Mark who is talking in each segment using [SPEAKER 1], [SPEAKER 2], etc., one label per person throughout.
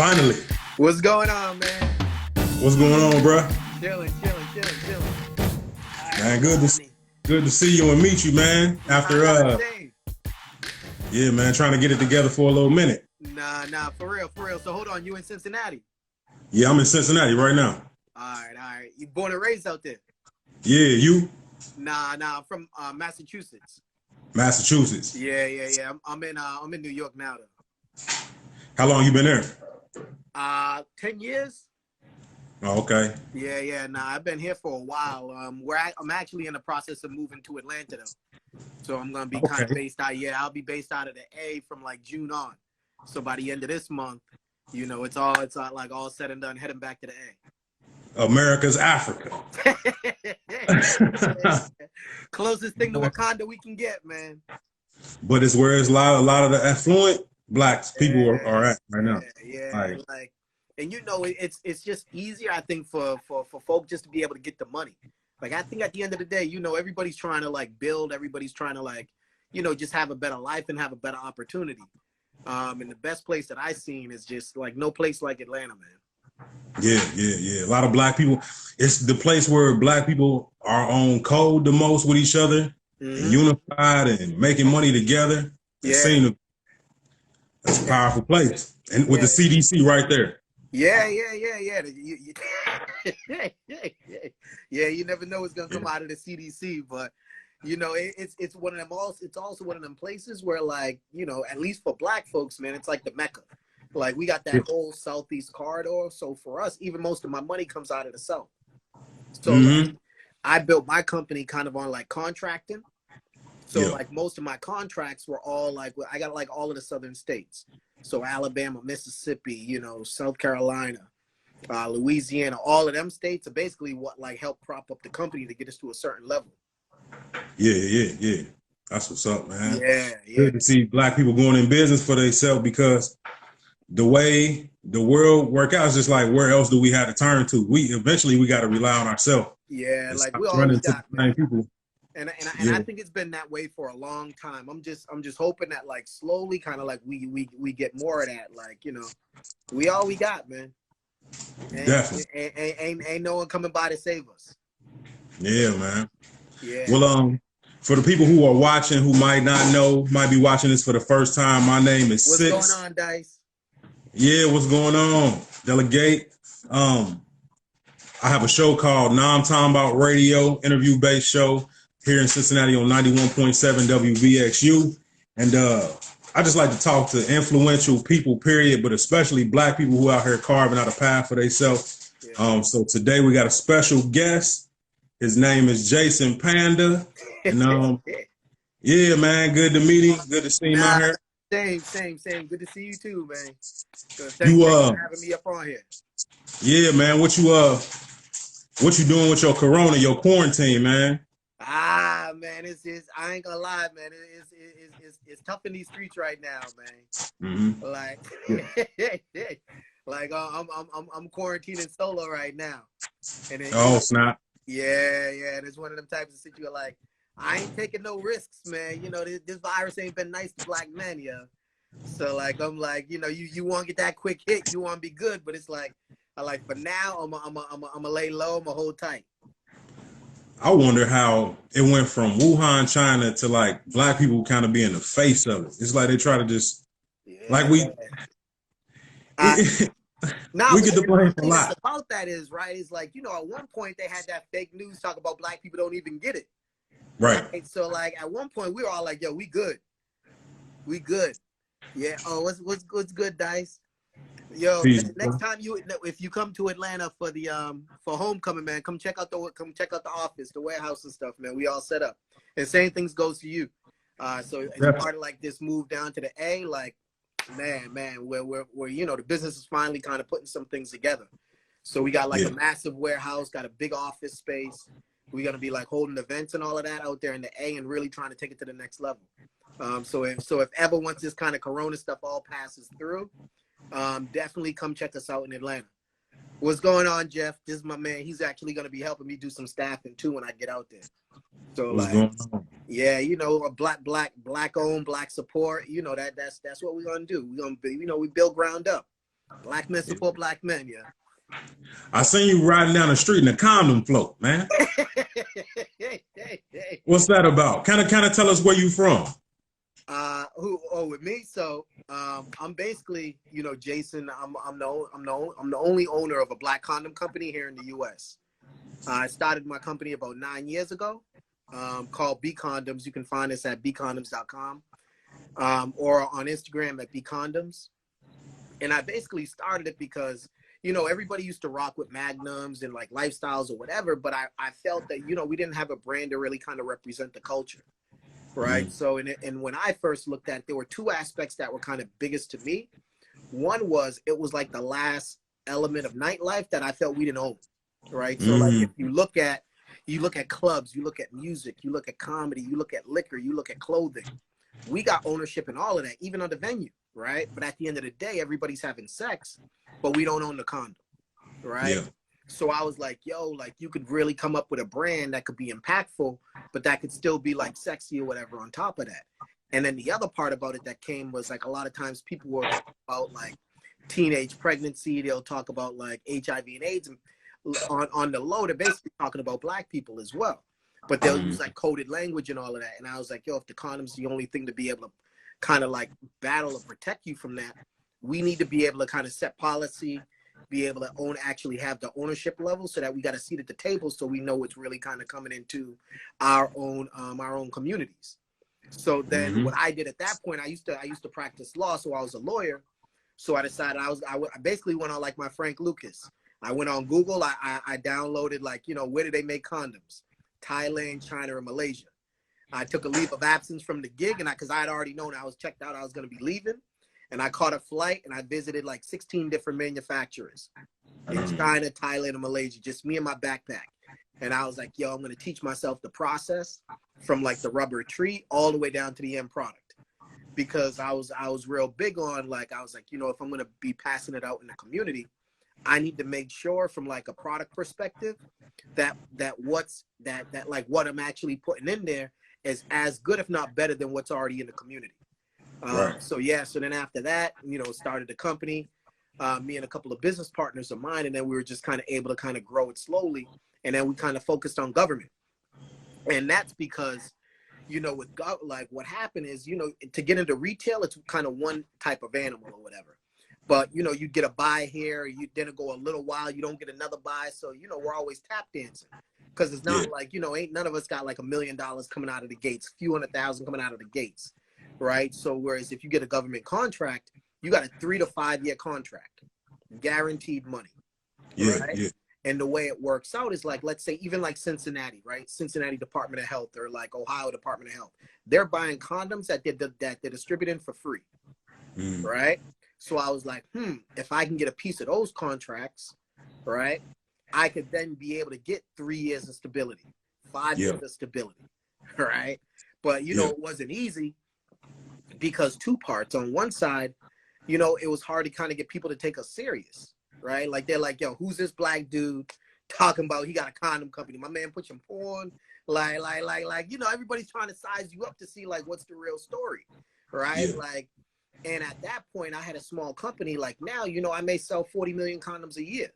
[SPEAKER 1] Finally.
[SPEAKER 2] What's going on, man?
[SPEAKER 1] What's going on, bro?
[SPEAKER 2] Chilling.
[SPEAKER 1] Man, good to see you and meet you, man. After yeah, man, trying to get it together for a little minute.
[SPEAKER 2] Nah, for real. So hold on, you in Cincinnati?
[SPEAKER 1] Yeah, I'm in Cincinnati right now.
[SPEAKER 2] All right. You born and raised out there?
[SPEAKER 1] Yeah, you?
[SPEAKER 2] Nah, I'm from Massachusetts.
[SPEAKER 1] Massachusetts.
[SPEAKER 2] Yeah. I'm in New York now though.
[SPEAKER 1] How long you been there?
[SPEAKER 2] 10 years.
[SPEAKER 1] Oh, okay.
[SPEAKER 2] Yeah. Nah, I've been here for a while. I'm actually in the process of moving to Atlanta though. So I'm gonna be kind of based out. Yeah, I'll be based out of the A from like June on. So by the end of this month, you know, it's like all said and done, heading back to the A.
[SPEAKER 1] America's Africa.
[SPEAKER 2] Closest thing to Wakanda we can get, man.
[SPEAKER 1] But it's where it's a lot of the affluent black people are at right now.
[SPEAKER 2] Yeah. Like, and you know, it's just easier, I think, for folk just to be able to get the money. Like, I think at the end of the day, you know, everybody's trying to like build, everybody's trying to like, you know, just have a better life and have a better opportunity. And the best place that I've seen is just like no place like Atlanta, man.
[SPEAKER 1] Yeah. A lot of black people. It's the place where black people are on code the most with each other, and unified and making money together. It's a powerful place, and with the CDC right there.
[SPEAKER 2] Yeah. Yeah, you never know what's gonna come out of the CDC, but you know, it's one of them. It's also one of them places where, like, you know, at least for black folks, man, it's like the Mecca. Like, we got that whole Southeast corridor. So for us, even most of my money comes out of the South. So like, I built my company kind of on like contracting. So like most of my contracts were all like, I got like all of the southern states. So Alabama, Mississippi, you know, South Carolina, Louisiana, all of them states are basically what like helped prop up the company to get us to a certain level.
[SPEAKER 1] Yeah. That's what's up, man.
[SPEAKER 2] Yeah.
[SPEAKER 1] Good to see black people going in business for themselves, because the way the world work out is just like, where else do we have to turn to? We got to rely on ourselves.
[SPEAKER 2] Yeah, like we always got, man.
[SPEAKER 1] People.
[SPEAKER 2] And I think it's been that way for a long time. I'm just hoping that like slowly, kind of like we get more of that. Like, you know, we all we got, man.
[SPEAKER 1] Definitely.
[SPEAKER 2] Ain't no one coming by to save us.
[SPEAKER 1] Yeah, man.
[SPEAKER 2] Yeah.
[SPEAKER 1] Well, for the people who are watching, who might not know, might be watching this for the first time, my name is Six.
[SPEAKER 2] What's going on, Dice?
[SPEAKER 1] Yeah, what's going on? Delegate. I have a show called Nomtombout Radio, interview-based show here in Cincinnati on 91.7 WVXU. And I just like to talk to influential people, period, but especially black people who out here carving out a path for themselves. Yeah. So today we got a special guest. His name is Jason Panda. And yeah, man, good to meet him. Good to see him out here.
[SPEAKER 2] Same. Good to see you too, man. So thanks for having me up on here.
[SPEAKER 1] Yeah, man. What you doing with your corona, your quarantine, man?
[SPEAKER 2] Man, it's I ain't gonna lie, man. It's tough in these streets right now, man. Like, like I'm quarantining solo right now. And it,
[SPEAKER 1] snap.
[SPEAKER 2] Yeah. And it's one of them types of situations like, I ain't taking no risks, man. You know, this virus ain't been nice to black men, yeah. So like, I'm like, you know, you want to get that quick hit, you want to be good, but it's like, for now, I'm a lay low, I'm a hold tight.
[SPEAKER 1] I wonder how it went from Wuhan, China, to like black people kind of being the face of it. It's like they try to just like we get the blame a lot.
[SPEAKER 2] About that is right. It's like, you know, at one point they had that fake news talk about black people don't even get it. Right. So like at one point we were all like, yo, we good. Yeah. Oh, what's good, Dice? Yo, next time if you come to Atlanta for the for homecoming, man, come check out the office, the warehouse and stuff, man. We all set up. And same things goes to you. So as part of like this move down to the A, like, man, we're you know, the business is finally kind of putting some things together. So we got like a massive warehouse, got a big office space. We're gonna be like holding events and all of that out there in the A and really trying to take it to the next level. So if ever once this kind of corona stuff all passes through, definitely come check us out in Atlanta. What's going on, Jeff? This is my man. He's actually going to be helping me do some staffing too when I get out there. So like, yeah, you know, a black owned, black support. You know, that's what we're gonna do. We're gonna be, you know, we build ground up. Black men support black men, yeah.
[SPEAKER 1] I seen you riding down the street in a condom float, man. What's that about? Kind of tell us where you from.
[SPEAKER 2] With me? So I'm basically, you know, Jason. I'm the only owner of a black condom company here in the U.S. I started my company about 9 years ago, called B Condoms. You can find us at bcondoms.com, or on Instagram at B Condoms. And I basically started it because, you know, everybody used to rock with Magnums and like lifestyles or whatever, but I felt that, you know, we didn't have a brand to really kind of represent the culture, right? Mm-hmm. So, and when I first looked at it, there were two aspects that were kind of biggest to me. One was, it was like the last element of nightlife that I felt we didn't own, right? Mm-hmm. So like if you look at clubs, you look at music, you look at comedy, you look at liquor, you look at clothing, we got ownership in all of that, even on the venue, right? But at the end of the day, everybody's having sex, but we don't own the condom, right? Yeah. So I was like, yo, like you could really come up with a brand that could be impactful, but that could still be like sexy or whatever on top of that. And then the other part about it that came was like a lot of times people will talk about like teenage pregnancy. They'll talk about like HIV and AIDS. And on the low, they're basically talking about black people as well. But they'll use like coded language and all of that. And I was like, yo, if the condom's the only thing to be able to kind of like battle or protect you from that, we need to be able to kind of set policy, be able to actually have the ownership level so that we got a seat at the table so we know what's really kind of coming into our own communities. So then what I did at that point, I used to practice law, so I was a lawyer. So I decided I basically went on like my Frank Lucas. I went on Google, I downloaded like, you know, where do they make condoms? Thailand, China, or Malaysia. I took a leave of absence from the gig, and because I had already known I was checked out, I was going to be leaving, and I caught a flight, and I visited like 16 different manufacturers in China, Thailand, and Malaysia, just me and my backpack. And I was like, yo, I'm going to teach myself the process from like the rubber tree all the way down to the end product, because I was real big on like, I was like, you know, if I'm going to be passing it out in the community, I need to make sure from like a product perspective that like what I'm actually putting in there is as good, if not better, than what's already in the community. Right. So then after that, you know, started the company, me and a couple of business partners of mine, and then we were just kind of able to kind of grow it slowly. And then we kind of focused on government. And that's because, you know, with like what happened is, you know, to get into retail, it's kind of one type of animal or whatever. But, you know, you get a buy here, you didn't go a little while, you don't get another buy. So, you know, we're always tap dancing, because it's not like, you know, ain't none of us got like $1 million coming out of the gates, a few $100,000 coming out of the gates. Right. So whereas if you get a government contract, you got a 3 to 5 year contract, guaranteed money.
[SPEAKER 1] Yeah,
[SPEAKER 2] right?
[SPEAKER 1] Yeah.
[SPEAKER 2] And the way it works out is like, let's say even like Cincinnati, right? Cincinnati Department of Health, or like Ohio Department of Health. They're buying condoms that they're distributing for free. Right. So I was like, if I can get a piece of those contracts, right, I could then be able to get 3 years of stability, 5 years of stability, right? But, you know, it wasn't easy, because two parts. On one side, you know, it was hard to kind of get people to take us serious, right? Like they're like, yo, who's this black dude talking about he got a condom company? My man pushing porn, like, you know, everybody's trying to size you up to see like what's the real story, right? Yeah. Like, and at that point, I had a small company. Like now, you know, I may sell 40 million condoms a year,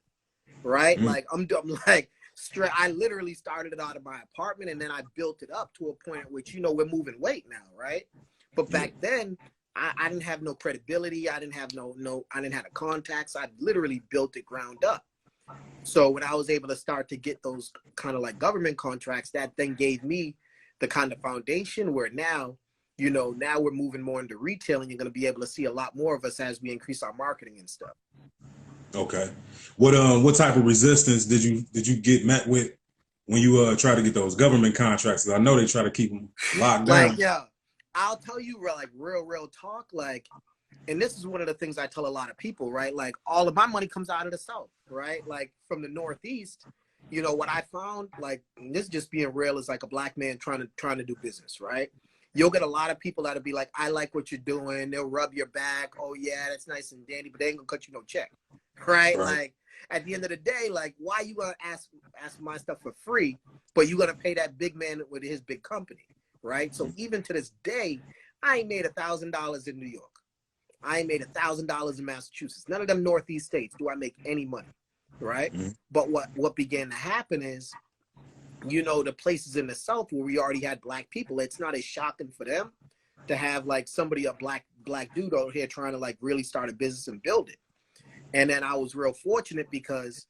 [SPEAKER 2] right? Like I'm like straight. I literally started it out of my apartment, and then I built it up to a point at which, you know, we're moving weight now, right? But back then, I didn't have no credibility. I didn't have I didn't have the contacts. I literally built it ground up. So when I was able to start to get those kind of like government contracts, that then gave me the kind of foundation where now, you know, now we're moving more into retail, and you're going to be able to see a lot more of us as we increase our marketing and stuff.
[SPEAKER 1] Okay. What type of resistance did you get met with when you try to get those government contracts? I know they try to keep them locked down.
[SPEAKER 2] Like, yeah. I'll tell you like real talk, like, and this is one of the things I tell a lot of people, right? Like all of my money comes out of the South, right? Like from the Northeast, you know, what I found, like, this just being real, is like a black man trying to do business, right? You'll get a lot of people that'll be like, I like what you're doing. They'll rub your back. Oh yeah, that's nice and dandy, but they ain't gonna cut you no check, right? Like at the end of the day, like, why you gonna ask my stuff for free, but you gonna pay that big man with his big company? Right. So even to this day, I ain't made $1,000 in New York. I ain't made $1,000 in Massachusetts. None of them Northeast states do I make any money, right? But what began to happen is, you know, the places in the South where we already had black people, it's not as shocking for them to have like somebody, a black dude out here trying to like really start a business and build it. And then I was real fortunate because,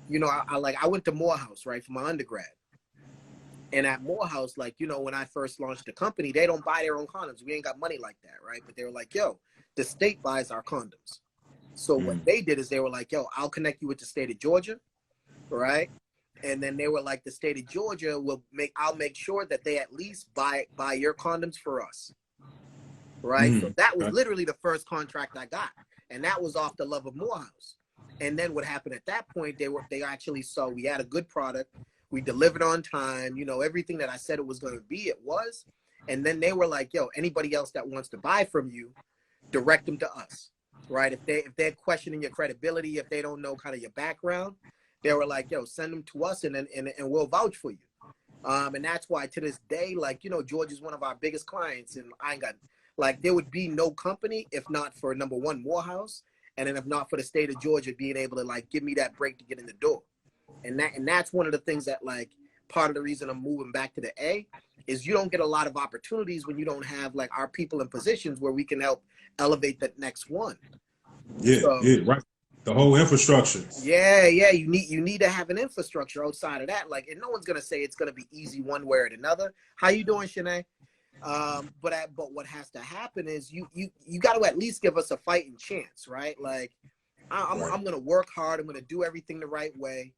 [SPEAKER 2] you know, I went to Morehouse, right, for my undergrad. And at Morehouse, like, you know, when I first launched the company, they don't buy their own condoms. We ain't got money like that, right? But they were like, yo, the state buys our condoms. So what they did is they were like, yo, I'll connect you with the state of Georgia, right? And then they were like, the state of Georgia I'll make sure that they at least buy your condoms for us, right? So that was literally the first contract I got. And that was off the love of Morehouse. And then what happened at that point, they actually saw we had a good product. We delivered on time, you know, everything that I said it was going to be, it was. And then they were like, yo, anybody else that wants to buy from you, direct them to us, right? If they're questioning your credibility, if they don't know kind of your background, they were like, yo, send them to us and we'll vouch for you. And that's why to this day, like, you know, Georgia's one of our biggest clients, and I ain't got, like, there would be no company if not for number one, Morehouse, and then if not for the state of Georgia being able to like give me that break to get in the door. And that's one of the things that, like, part of the reason I'm moving back to the A is you don't get a lot of opportunities when you don't have like our people in positions where we can help elevate that next one.
[SPEAKER 1] Yeah, right. The whole infrastructure.
[SPEAKER 2] Yeah. You need to have an infrastructure outside of that. Like, and no one's gonna say it's gonna be easy one way or another. How you doing, Shanae? But what has to happen is you got to at least give us a fighting chance, right? Like, I'm gonna work hard. I'm gonna do everything the right way.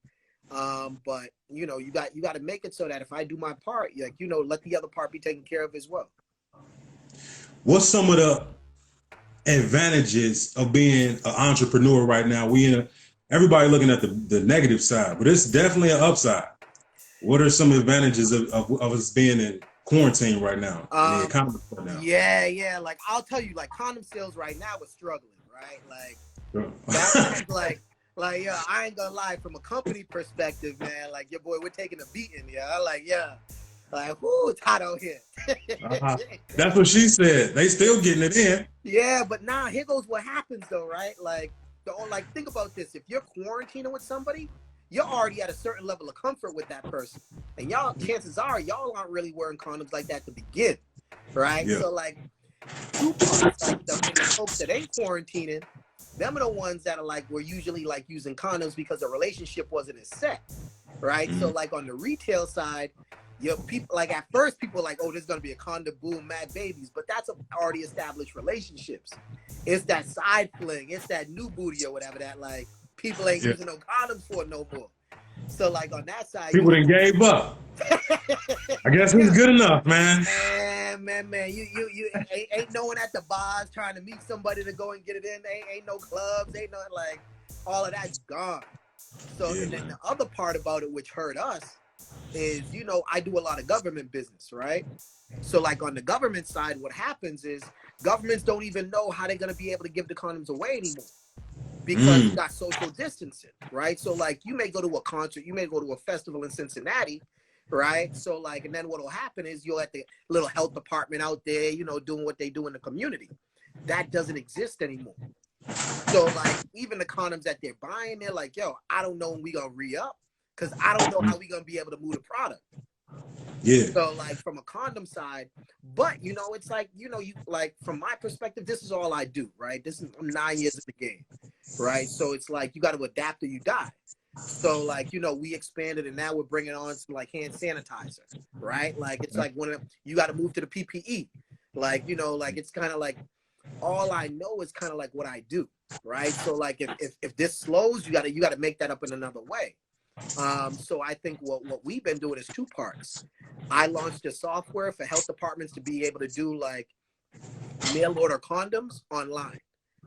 [SPEAKER 2] But you know, you got to make it so that if I do my part, like, you know, let the other part be taken care of as well.
[SPEAKER 1] What's some of the advantages of being an entrepreneur right now? Everybody looking at the negative side, but it's definitely an upside. What are some advantages of us being in quarantine right now? In the economy right now?
[SPEAKER 2] Yeah. Like, I'll tell you, like, condom sales right now is struggling, right? Like, that's like, yeah, I ain't gonna lie, from a company perspective, man, like, your boy, we're taking a beating, yeah. Like, yeah. Like, whoo, it's hot out here.
[SPEAKER 1] That's what she said. They still getting it in.
[SPEAKER 2] Yeah, but now here goes what happens though, right? Like, think about this. If you're quarantining with somebody, you're already at a certain level of comfort with that person. And y'all, chances are, y'all aren't really wearing condoms like that to begin, right? Yeah. So, like, two parts, like the folks that ain't quarantining, them are the ones that are like, we're usually like using condoms because the relationship wasn't as set, right? So, like, on the retail side, people, like, at first people like, oh, there's gonna be a condom boom, mad babies, but that's already established relationships. It's that side fling, it's that new booty or whatever that, like, people ain't using no condoms for no more. So, like, on that side,
[SPEAKER 1] people done gave up. I guess it's good enough, man.
[SPEAKER 2] Man, you ain't no one at the bars trying to meet somebody to go and get it in. Ain't no clubs, ain't nothing, like, all of that's gone. So, and then the other part about it, which hurt us, is, you know, I do a lot of government business, right? So, like, on the government side, what happens is governments don't even know how they're going to be able to give the condoms away anymore because you got social distancing, right? So, like, you may go to a concert, you may go to a festival in Cincinnati, right? So, like, and then what will happen is you'll at the little health department out there, you know, doing what they do in the community. That doesn't exist anymore. So, like, even the condoms that they're buying, they're like, yo, I don't know when we going to re-up, because I don't know how we going to be able to move the product. Yeah. So, like, from a condom side, but, you know, it's like, you know, you, like, from my perspective, this is all I do, right? I'm 9 years in the game, right? So it's like, you got to adapt or you die. So, like, you know, we expanded and now we're bringing on some, like, hand sanitizer, right? Like, it's like you got to move to the PPE. Like, you know, like, it's kind of like, all I know is kind of like what I do, right? So, like, if this slows, you got to make that up in another way. So I think what we've been doing is two parts. I launched a software for health departments to be able to do, like, mail order condoms online,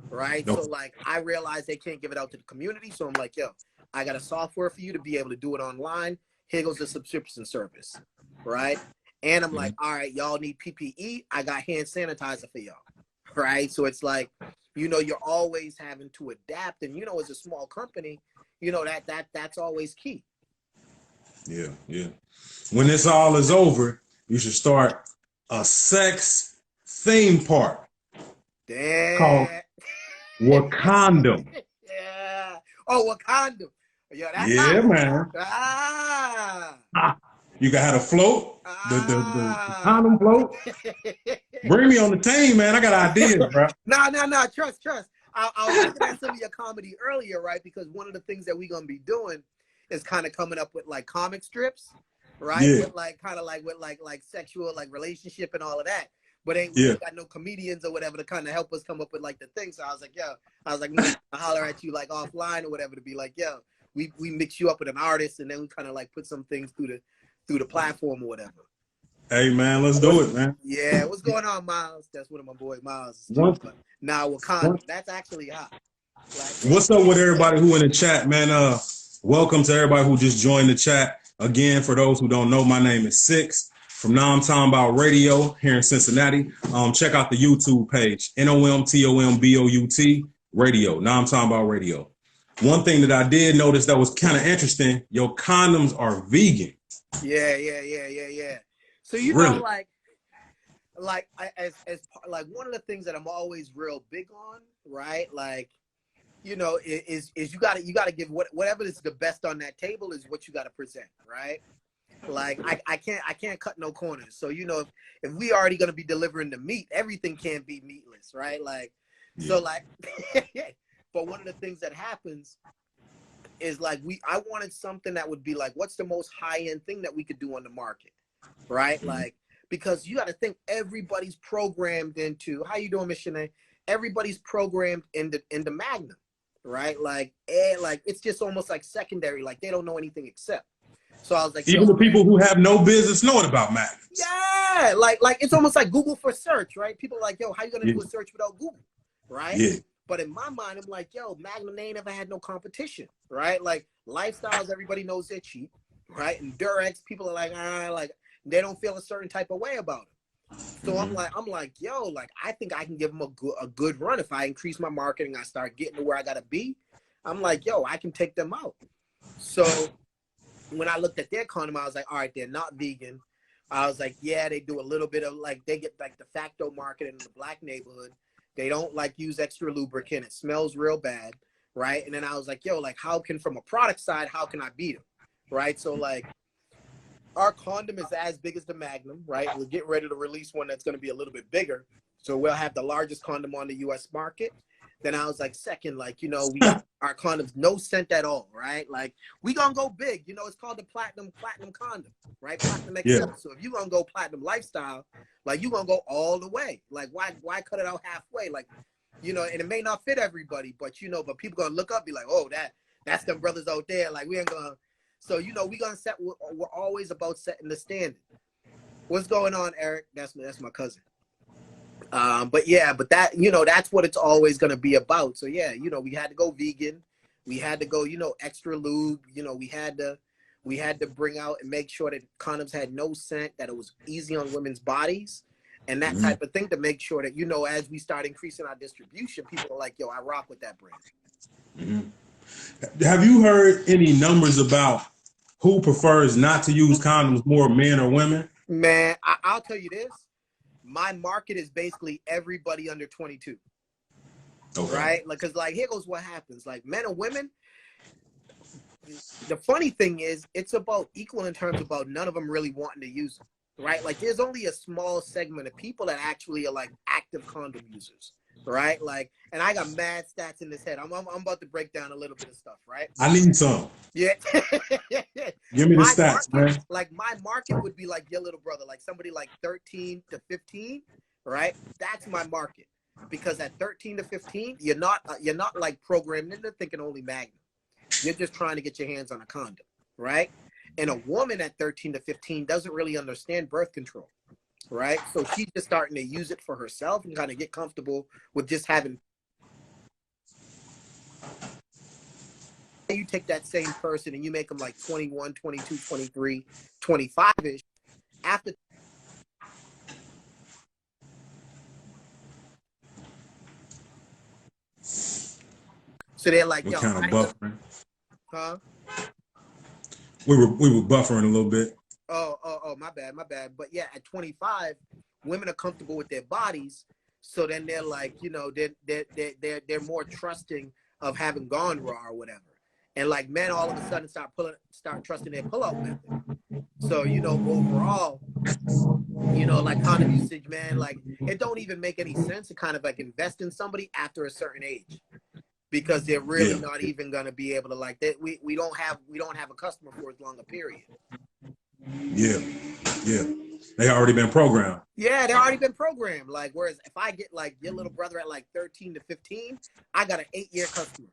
[SPEAKER 2] right? So, like, I realized they can't give it out to the community. So I'm like, yo, I got a software for you to be able to do it online. Here goes the subscription service, right? And I'm like, all right, y'all need PPE. I got hand sanitizer for y'all, right? So it's like, you know, you're always having to adapt. And, you know, as a small company, you know, that's always key.
[SPEAKER 1] Yeah. When this all is over, you should start a sex theme park.
[SPEAKER 2] Damn.
[SPEAKER 1] Wakanda.
[SPEAKER 2] Yeah. Oh, Wakanda. Yeah, that's
[SPEAKER 1] Yeah,
[SPEAKER 2] hot.
[SPEAKER 1] man. You got how to float. The condom float. Bring me on the team, man. I got ideas, bro.
[SPEAKER 2] No. Trust. I was looking at some of your comedy earlier, right? Because one of the things that we're gonna be doing is kind of coming up with like comic strips, right?
[SPEAKER 1] Yeah.
[SPEAKER 2] With like kind of like with like sexual like relationship and all of that. But we ain't got no comedians or whatever to kind of help us come up with like the thing. So I was like, we holler at you like offline or whatever to be like, we mix you up with an artist and then we kind of like put some things through the platform or whatever.
[SPEAKER 1] Hey, man, let's do it, man.
[SPEAKER 2] Yeah, what's going on, Miles? That's one of my boy Miles. Now Wakanda, that's actually hot. Like,
[SPEAKER 1] what's up with everybody who in the chat, man? Welcome to everybody who just joined the chat. Again, for those who don't know, my name is Six from Nomtombout Radio here in Cincinnati. Check out the YouTube page, NOMTOMBOUT Radio, Nomtombout Radio. One thing that I did notice that was kind of interesting, your condoms are vegan.
[SPEAKER 2] Yeah. So you know, like as like one of the things that I'm always real big on, right? Like, you know, is you gotta give whatever is the best on that table is what you gotta present, right? Like I can't cut no corners. So you know, if we already gonna be delivering the meat, everything can't be meatless, right? Like, so like, but one of the things that happens is like I wanted something that would be like, what's the most high end thing that we could do on the market, right? Like, because you got to think everybody's programmed into, how you doing, Miss Shanae? Everybody's programmed in the Magnum, right? Like it's just almost like secondary, like they don't know anything except. So I was like,
[SPEAKER 1] even the people who have no business knowing about Magnums.
[SPEAKER 2] Yeah, like it's almost like Google for search, right? People are like, yo, how you gonna do a search without Google, right? Yeah. But in my mind, I'm like, yo, Magnum, they ain't never had no competition, right? Like lifestyles, everybody knows they're cheap, right? And Durex, people are like, like they don't feel a certain type of way about it. So I'm like, yo, like I think I can give them a good run if I increase my marketing. I start getting to where I gotta be. I'm like, yo, I can take them out. So when I looked at their condom, I was like, all right, they're not vegan. I was like, yeah, they do a little bit of like, they get like de facto marketing in the black neighborhood. They don't like use extra lubricant. It smells real bad, right? And then I was like, yo, like how can, from a product side, how can I beat them, right? So like our condom is as big as the Magnum, right? We're getting ready to release one that's going to be a little bit bigger. So we'll have the largest condom on the U.S. market. Then I was like, second, like, you know, we got our condoms, no scent at all, right? Like, we gonna go big. You know, it's called the platinum condom, right? Platinum XL. Yeah. So if you gonna go platinum lifestyle, like, you gonna go all the way. Like, why cut it out halfway? Like, you know, and it may not fit everybody, but, you know, but people gonna look up, be like, oh, that's them brothers out there. Like, we ain't gonna. So, you know, we're always about setting the standard. What's going on, Eric? That's my cousin. But that, you know, that's what it's always going to be about. So yeah, you know, we had to go vegan. We had to go, you know, extra lube. You know, we had to bring out and make sure that condoms had no scent, that it was easy on women's bodies and that type of thing, to make sure that, you know, as we start increasing our distribution, people are like, yo, I rock with that brand.
[SPEAKER 1] Have you heard any numbers about who prefers not to use condoms more, men or women?
[SPEAKER 2] Man, I'll tell you this. My market is basically everybody under 22, right? Like, cause like, here goes what happens. Like men and women, the funny thing is it's about equal in terms about none of them really wanting to use them, right? Like there's only a small segment of people that actually are like active condom users, right? Like, and I got mad stats in this head. I'm about to break down a little bit of stuff, right?
[SPEAKER 1] I need some.
[SPEAKER 2] Yeah.
[SPEAKER 1] Give me the stats,
[SPEAKER 2] market,
[SPEAKER 1] man.
[SPEAKER 2] Like my market would be like your little brother, like somebody like 13 to 15, right? That's my market. Because at 13 to 15, you're not like programmed into thinking only Magnum. You're just trying to get your hands on a condom, right? And a woman at 13 to 15 doesn't really understand birth control, right? So she's just starting to use it for herself and kind of get comfortable with just having. You take that same person and you make them like 21, 22, 23, 25-ish. After. So they're like, yo,
[SPEAKER 1] kind of buffering.
[SPEAKER 2] Huh?
[SPEAKER 1] We were buffering a little bit.
[SPEAKER 2] Oh, my bad. But yeah, at 25, women are comfortable with their bodies. So then they're like, you know, they're more trusting of having gone raw or whatever. And like men all of a sudden start trusting their pull-out method. So, you know, overall, you know, like condom usage, man, like it don't even make any sense to kind of like invest in somebody after a certain age, because they're really not even going to be able to like that. We don't have a customer for as long a period.
[SPEAKER 1] Yeah. They already been programmed.
[SPEAKER 2] Yeah, they already been programmed. Like, whereas if I get like your little brother at like 13 to 15, I got an 8-year customer.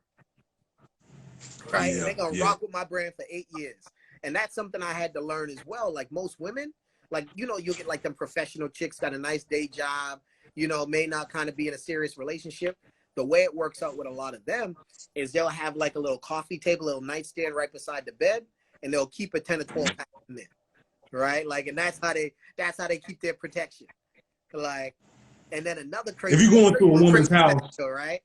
[SPEAKER 2] Right? And they're going to rock with my brand for 8 years. And that's something I had to learn as well. Like most women, like, you know, you'll get like them professional chicks, got a nice day job, you know, may not kind of be in a serious relationship. The way it works out with a lot of them is they'll have like a little coffee table, a little nightstand right beside the bed, and they'll keep a 10 to 12 pack in there. Right? Like, and that's how they keep their protection. Like, and then another crazy,
[SPEAKER 1] if you're going to a woman's house,
[SPEAKER 2] right?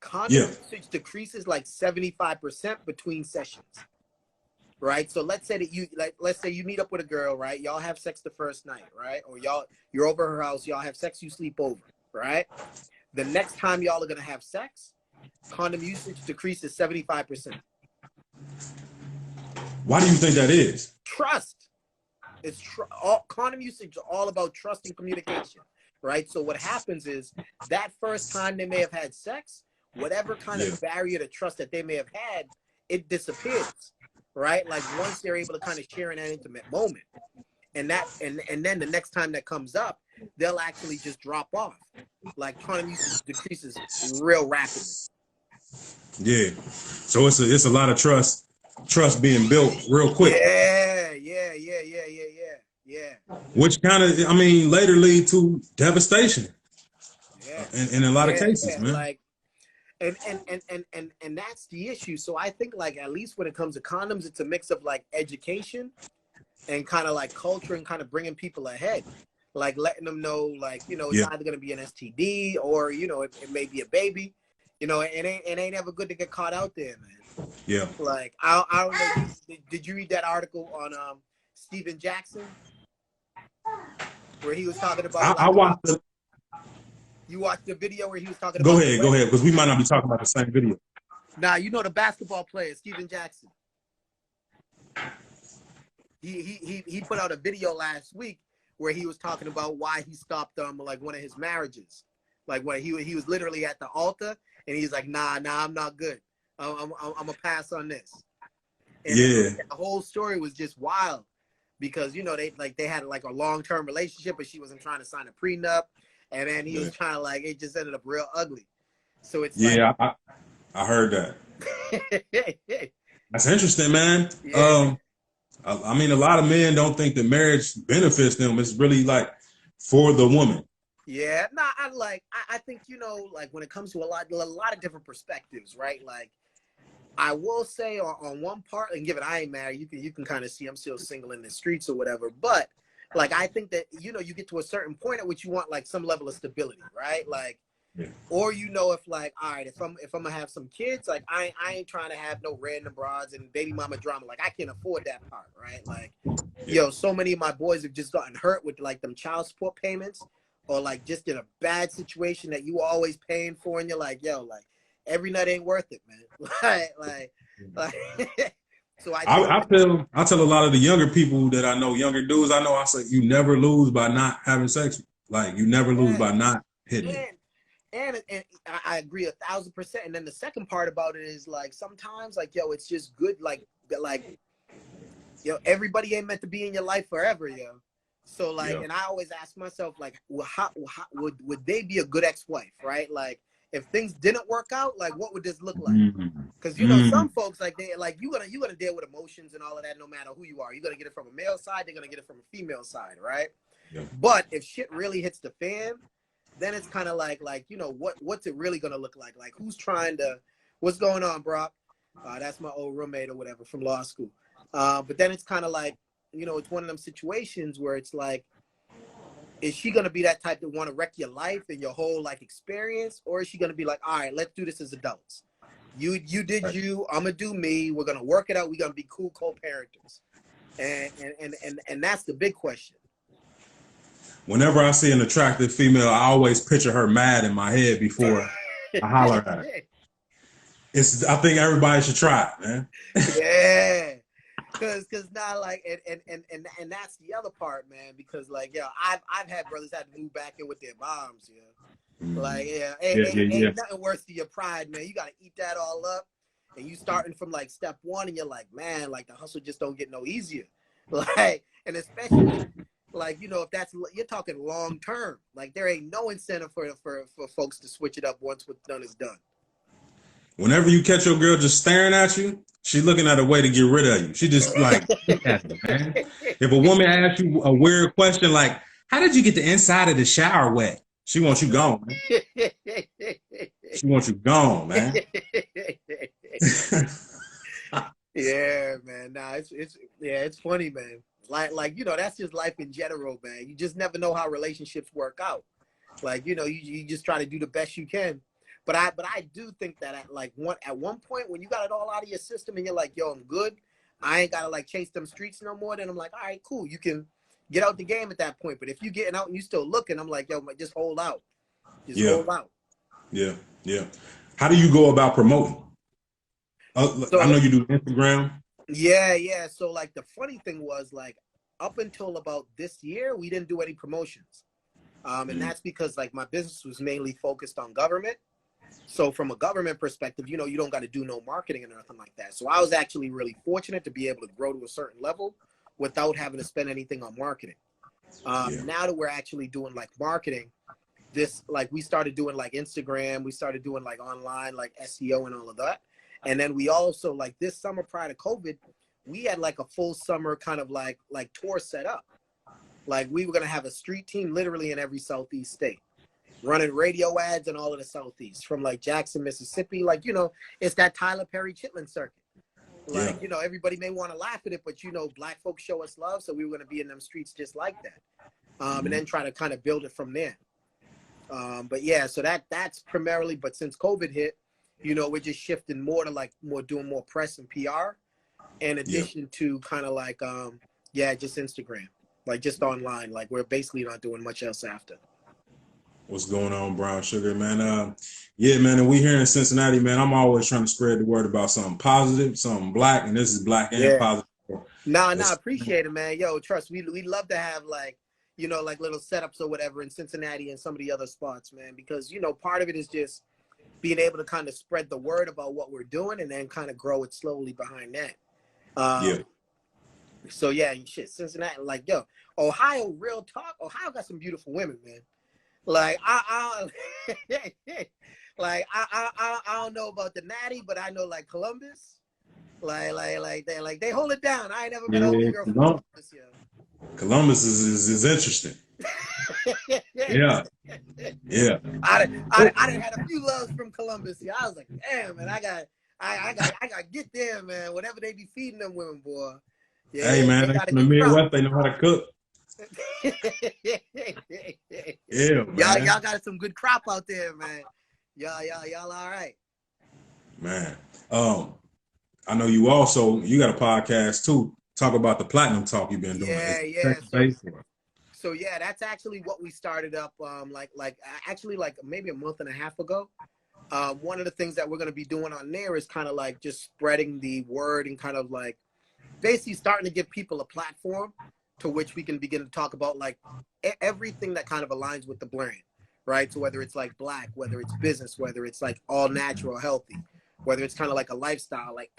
[SPEAKER 2] Condom usage decreases like 75% between sessions. Right? So let's say that let's say you meet up with a girl, right? Y'all have sex the first night, right? Or you're over her house, y'all have sex, you sleep over, right? The next time y'all are gonna have sex, condom usage decreases 75%.
[SPEAKER 1] Why do you think that is?
[SPEAKER 2] Trust. It's condom usage is all about trust and communication, right? So what happens is that first time they may have had sex, whatever kind of barrier to trust that they may have had, it disappears, right? Like once they're able to kind of share in that intimate moment, and then the next time that comes up, they'll actually just drop off. Like condom usage decreases real rapidly. Yeah.
[SPEAKER 1] So it's a lot of trust being built real quick.
[SPEAKER 2] Yeah.
[SPEAKER 1] Which kind of, I mean, later lead to devastation.
[SPEAKER 2] Yeah.
[SPEAKER 1] In a lot of cases, man.
[SPEAKER 2] Like, and that's the issue. So I think like at least when it comes to condoms, it's a mix of like education and kind of like culture and kind of bringing people ahead. Like letting them know, like, you know, it's either going to be an STD or, you know, it may be a baby. You know, it ain't ever good to get caught out there, man.
[SPEAKER 1] Yeah.
[SPEAKER 2] Like, I don't know. Did you read that article on Steven Jackson? Where he was talking about...
[SPEAKER 1] I watched the...
[SPEAKER 2] You watched the video where he was talking about...
[SPEAKER 1] Go ahead, because we might not be talking about the same video.
[SPEAKER 2] Nah, you know the basketball player, Steven Jackson. He put out a video last week where he was talking about why he stopped like one of his marriages. Like when he was literally at the altar and he's like, nah, I'm not good. I'm gonna pass on this. And the whole story was just wild because, you know, they had like a long-term relationship, but she wasn't trying to sign a prenup, and then he was trying to like, it just ended up real ugly. So it's
[SPEAKER 1] I heard that. That's interesting, man. Yeah. I mean, a lot of men don't think that marriage benefits them. It's really like for the woman.
[SPEAKER 2] Yeah, I think, you know, like when it comes to a lot of different perspectives, right? Like, I will say on one part, and given I ain't married, you can kind of see I'm still single in the streets or whatever. But like, I think that, you know, you get to a certain point at which you want like some level of stability, right? Like, or, you know, if like, all right, if I'm gonna have some kids, like I ain't trying to have no random broads and baby mama drama. Like I can't afford that part, right? Like, yo, so many of my boys have just gotten hurt with like them child support payments, or like just in a bad situation that you always paying for, and you're like, yo, like every nut ain't worth it, man. like so I
[SPEAKER 1] tell a lot of the younger people that I know, younger dudes I know, I say you never lose by not having sex. Like you never lose by not hitting it.
[SPEAKER 2] And I agree 1,000%. And then the second part about it is like sometimes like, yo, it's just good, like yo, everybody ain't meant to be in your life forever, yo. So like, and I always ask myself, like, well, how would they be a good ex-wife, right? Like, if things didn't work out, like, what would this look like? Because you know, some folks like they like you gonna deal with emotions and all of that, no matter who you are. You're gonna get it from a male side, they're gonna get it from a female side, right? Yeah. But if shit really hits the fan, then it's kind of like you know, what's it really gonna look like? Like, what's going on, Brock? That's my old roommate or whatever from law school. But then it's kind of like, you know, it's one of them situations where it's like, is she going to be that type that want to wreck your life and your whole like experience? Or is she going to be like, all right, let's do this as adults. You did you, I'm going to do me. We're going to work it out. We're going to be cool co-parenters. And that's the big question.
[SPEAKER 1] Whenever I see an attractive female, I always picture her mad in my head before I holler at her. I think everybody should try it, man.
[SPEAKER 2] Yeah. Cause now like and that's the other part, man, because like I've had brothers had to move back in with their moms, like ain't nothing worse than your pride, man. You gotta eat that all up, and you starting from like step one, and you're like, man, like the hustle just don't get no easier, like, and especially like if that's you're talking long term, like there ain't no incentive for folks to switch it up once what's done is done.
[SPEAKER 1] Whenever you catch your girl just staring at you, she's looking at a way to get rid of you. She just like, man. If a woman asks you a weird question like, how did you get the inside of the shower wet? She wants you gone, man. She wants you gone, man.
[SPEAKER 2] Yeah, man. Nah, it's funny, man. Like that's just life in general, man. You just never know how relationships work out. Like, you just try to do the best you can. But I do think that at one point when you got it all out of your system and you're like, yo, I'm good. I ain't gotta like chase them streets no more. Then I'm like, all right, cool. You can get out the game at that point. But if you getting out and you still looking, I'm like, yo, just hold out. Hold out.
[SPEAKER 1] Yeah, yeah. How do you go about promoting? So, I know you do Instagram.
[SPEAKER 2] Yeah. So like the funny thing was like up until about this year, we didn't do any promotions. And that's because like my business was mainly focused on government. So from a government perspective, you don't got to do no marketing or nothing like that. So I was actually really fortunate to be able to grow to a certain level without having to spend anything on marketing. Now that we're actually doing like marketing, we started doing like Instagram, we started doing like online, like SEO and all of that. And then we also like this summer prior to COVID, we had like a full summer kind of like tour set up. Like we were going to have a street team literally in every Southeast state, running radio ads in all of the Southeast from like Jackson, Mississippi. Like, it's that Tyler Perry Chitlin circuit. Like, everybody may want to laugh at it, but Black folks show us love. So we were going to be in them streets just like that. And then try to kind of build it from there. But yeah, so that's primarily, but since COVID hit, we're just shifting more to like doing more press and PR in addition to kind of like, just Instagram, like just online. Like we're basically not doing much else after.
[SPEAKER 1] What's going on, Brown Sugar, man? Yeah, man, and we here in Cincinnati, man, I'm always trying to spread the word about something positive, something black, and this is black and positive.
[SPEAKER 2] Nah, appreciate it, man. Yo, trust, we'd love to have like, like little setups or whatever in Cincinnati and some of the other spots, man, because, part of it is just being able to kind of spread the word about what we're doing and then kind of grow it slowly behind that. So yeah, shit, Cincinnati, like, yo, Ohio, real talk, Ohio got some beautiful women, man. Like I don't know about the Natty, but I know like Columbus, like they hold it down. I ain't never been over here from Columbus,
[SPEAKER 1] Columbus is interesting. Yeah.
[SPEAKER 2] I done had a few loves from Columbus. Yeah, I was like, damn, man, I got get there, man. Whatever they be feeding them women, boy. Yeah,
[SPEAKER 1] hey, man, from the Midwest, they know how to cook.
[SPEAKER 2] Y'all got some good crop out there, man. Y'all all right, man.
[SPEAKER 1] I know you got a podcast too. Talk about the platinum talk you've been doing.
[SPEAKER 2] So yeah, that's actually what we started up. Actually like maybe a month and a half ago. One of the things that we're gonna be doing on there is kind of like just spreading the word and kind of like basically starting to give people a platform to which we can begin to talk about like everything that kind of aligns with the brand, right? So whether it's like black, whether it's business, whether it's like all natural, healthy, whether it's kind of like a lifestyle, like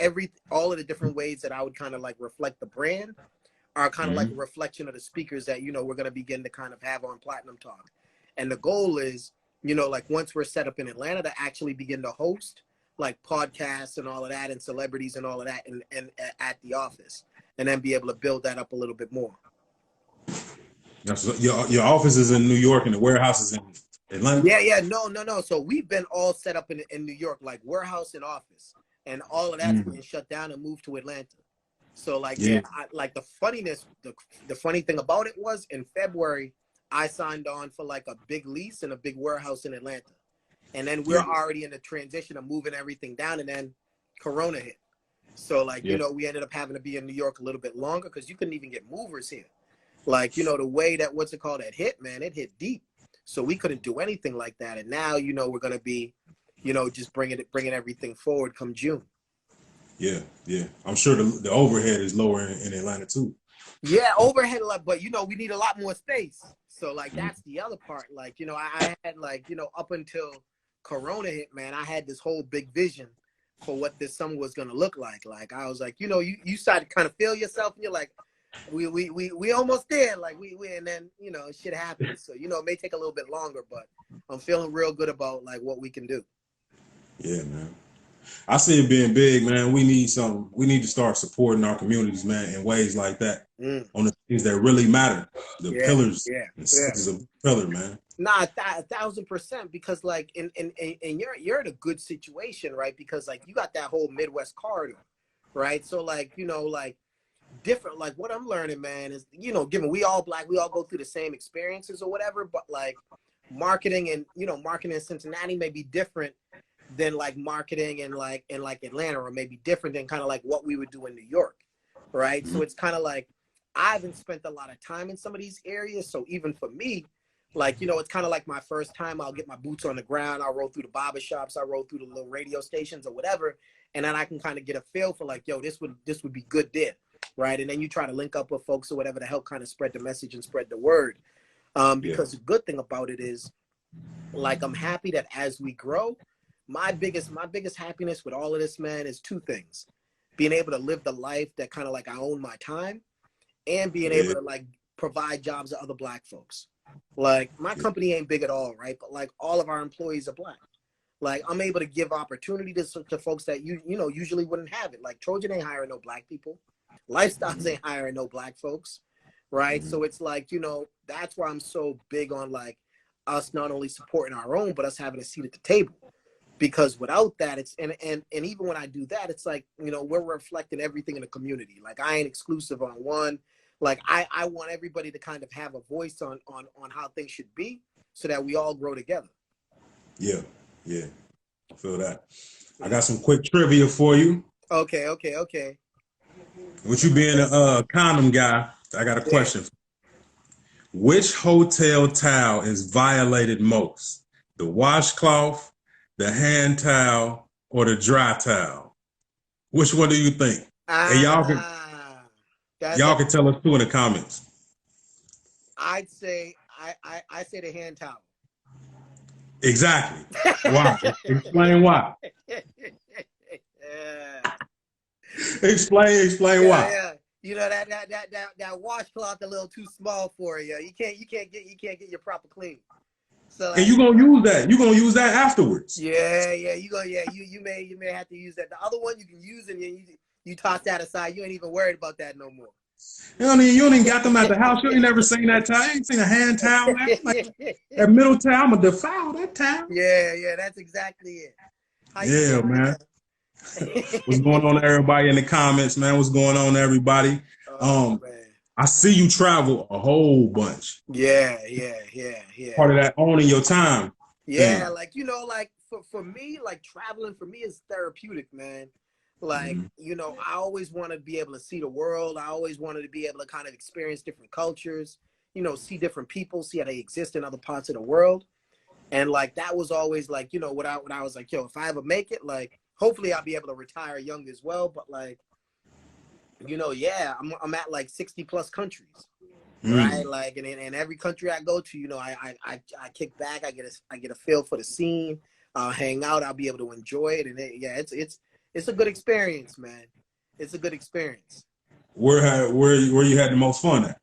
[SPEAKER 2] all of the different ways that I would kind of like reflect the brand are kind of like a reflection of the speakers that, we're going to begin to kind of have on Platinum Talk. And the goal is, like once we're set up in Atlanta to actually begin to host like podcasts and all of that and celebrities and all of that and at the office, and then be able to build that up a little bit more.
[SPEAKER 1] Your office is in New York and the warehouse is in Atlanta?
[SPEAKER 2] Yeah. No. So we've been all set up in New York, like warehouse and office, and all of that's been shut down and moved to Atlanta. So like, like the funny thing about it was in February, I signed on for like a big lease and a big warehouse in Atlanta. And then we're already in the transition of moving everything down, and then Corona hit. So like, we ended up having to be in New York a little bit longer because you couldn't even get movers here. Like, you know, the way that, what's it called, that hit, man, it hit deep. So we couldn't do anything like that. And now, you know, we're going to be, you know, just bringing everything forward come June.
[SPEAKER 1] Yeah, yeah. I'm sure the overhead is lower in Atlanta too.
[SPEAKER 2] Yeah, overhead, but you know, we need a lot more space. So like, that's the other part. Like, you know, I had like, you know, up until Corona hit, man, I had this whole big vision for what this summer was going to look like. Like, I was like, you know, you start to kind of feel yourself and you're like, we almost there. Like we and then, you know, shit happens. So, you know, it may take a little bit longer, but I'm feeling real good about like what we can do.
[SPEAKER 1] Yeah, man. I see it being big, man. We need to start supporting our communities, man, in ways like that. On the things that really matter. The pillars.
[SPEAKER 2] Yeah.
[SPEAKER 1] Is a pillar, man.
[SPEAKER 2] Nah, 1,000%, because like in you're in a good situation, right? Because like you got that whole Midwest corridor, right? So like, you know, like different, like what I'm learning, man, is, you know, given we all black, we all go through the same experiences or whatever, but like marketing in Cincinnati may be different than like marketing in like Atlanta, or maybe different than kind of like what we would do in New York, right? So it's kind of like I haven't spent a lot of time in some of these areas. So even for me, like, you know, it's kind of like my first time. I'll get my boots on the ground. I'll roll through the barber shops. I'll roll through the little radio stations or whatever. And then I can kind of get a feel for like, yo, this would be good there, right? And then you try to link up with folks or whatever to help kind of spread the message and spread the word. Because the good thing about it is, like, I'm happy that as we grow, my biggest happiness with all of this, man, is two things: being able to live the life that kind of like I own my time, and being able to like provide jobs to other black folks. Like, my company ain't big at all, right? But like all of our employees are black. Like, I'm able to give opportunity to folks that you know usually wouldn't have it. Like, Trojan ain't hiring no black people. Lifestyles ain't hiring no black folks, right? So it's like, you know, that's why I'm so big on like us not only supporting our own, but us having a seat at the table. Because without that, it's and even when I do that, it's like, you know, we're reflecting everything in the community. Like, I ain't exclusive on one. Like, I want everybody to kind of have a voice on how things should be, so that we all grow together.
[SPEAKER 1] Yeah, yeah, I feel that. I got some quick trivia for you.
[SPEAKER 2] Okay.
[SPEAKER 1] With you being a condom guy, I got a question. Which hotel towel is violated most? The washcloth, the hand towel, or the dry towel? Which one do you think? And y'all can tell us too in the comments.
[SPEAKER 2] I'd say I say the hand towel.
[SPEAKER 1] Exactly. Why? Explain why. Explain why.
[SPEAKER 2] Yeah. You know, that washcloth a little too small for you. You can't get your proper clean. So like,
[SPEAKER 1] and you're gonna use that. You're gonna use that afterwards.
[SPEAKER 2] Yeah. You may have to use that. The other one you can use, and you toss that aside. You ain't even worried about that no more.
[SPEAKER 1] You don't even got them at the house. You ain't never seen that towel. You ain't seen a hand towel, man. Like, that middle towel, I'm gonna defile that towel.
[SPEAKER 2] Yeah, that's exactly it.
[SPEAKER 1] Yeah, man. What's going on to everybody in the comments, man? What's going on to everybody? Man. I see you travel a whole bunch.
[SPEAKER 2] Yeah.
[SPEAKER 1] Part of that owning your time.
[SPEAKER 2] Yeah, like, you know, like for me, like traveling for me is therapeutic, man. Like, you know, I always want to be able to see the world. I always wanted to be able to kind of experience different cultures, you know, see different people, see how they exist in other parts of the world. And like, that was always like, you know, when I was like, yo, if I ever make it, like, hopefully I'll be able to retire young as well. But like, you know, yeah, I'm at like 60 plus countries, right? Like, and in every country I go to, you know, I kick back, I get a feel for the scene, hang out, I'll be able to enjoy it. And it's a good experience, man. It's a good experience.
[SPEAKER 1] Where you had the most fun at?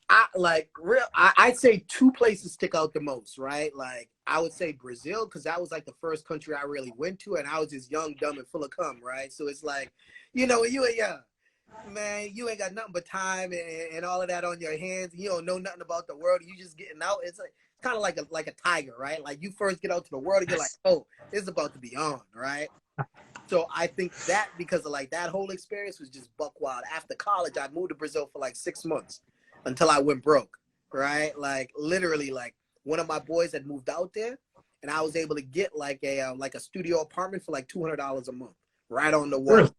[SPEAKER 2] I'd say two places stick out the most, right? Like, I would say Brazil, because that was like the first country I really went to, and I was just young, dumb, and full of cum, right? So it's like, you know, you ain't got nothing but time and all of that on your hands. You don't know nothing about the world. You just getting out. It's like, kind of like a tiger, right? Like, you first get out to the world and you're like, oh, it's about to be on, right? So I think that because of like that whole experience was just buck wild. After college, I moved to Brazil for like 6 months until I went broke, right? Like, literally, like, one of my boys had moved out there, and I was able to get like a studio apartment for like $200 a month, right on the wall.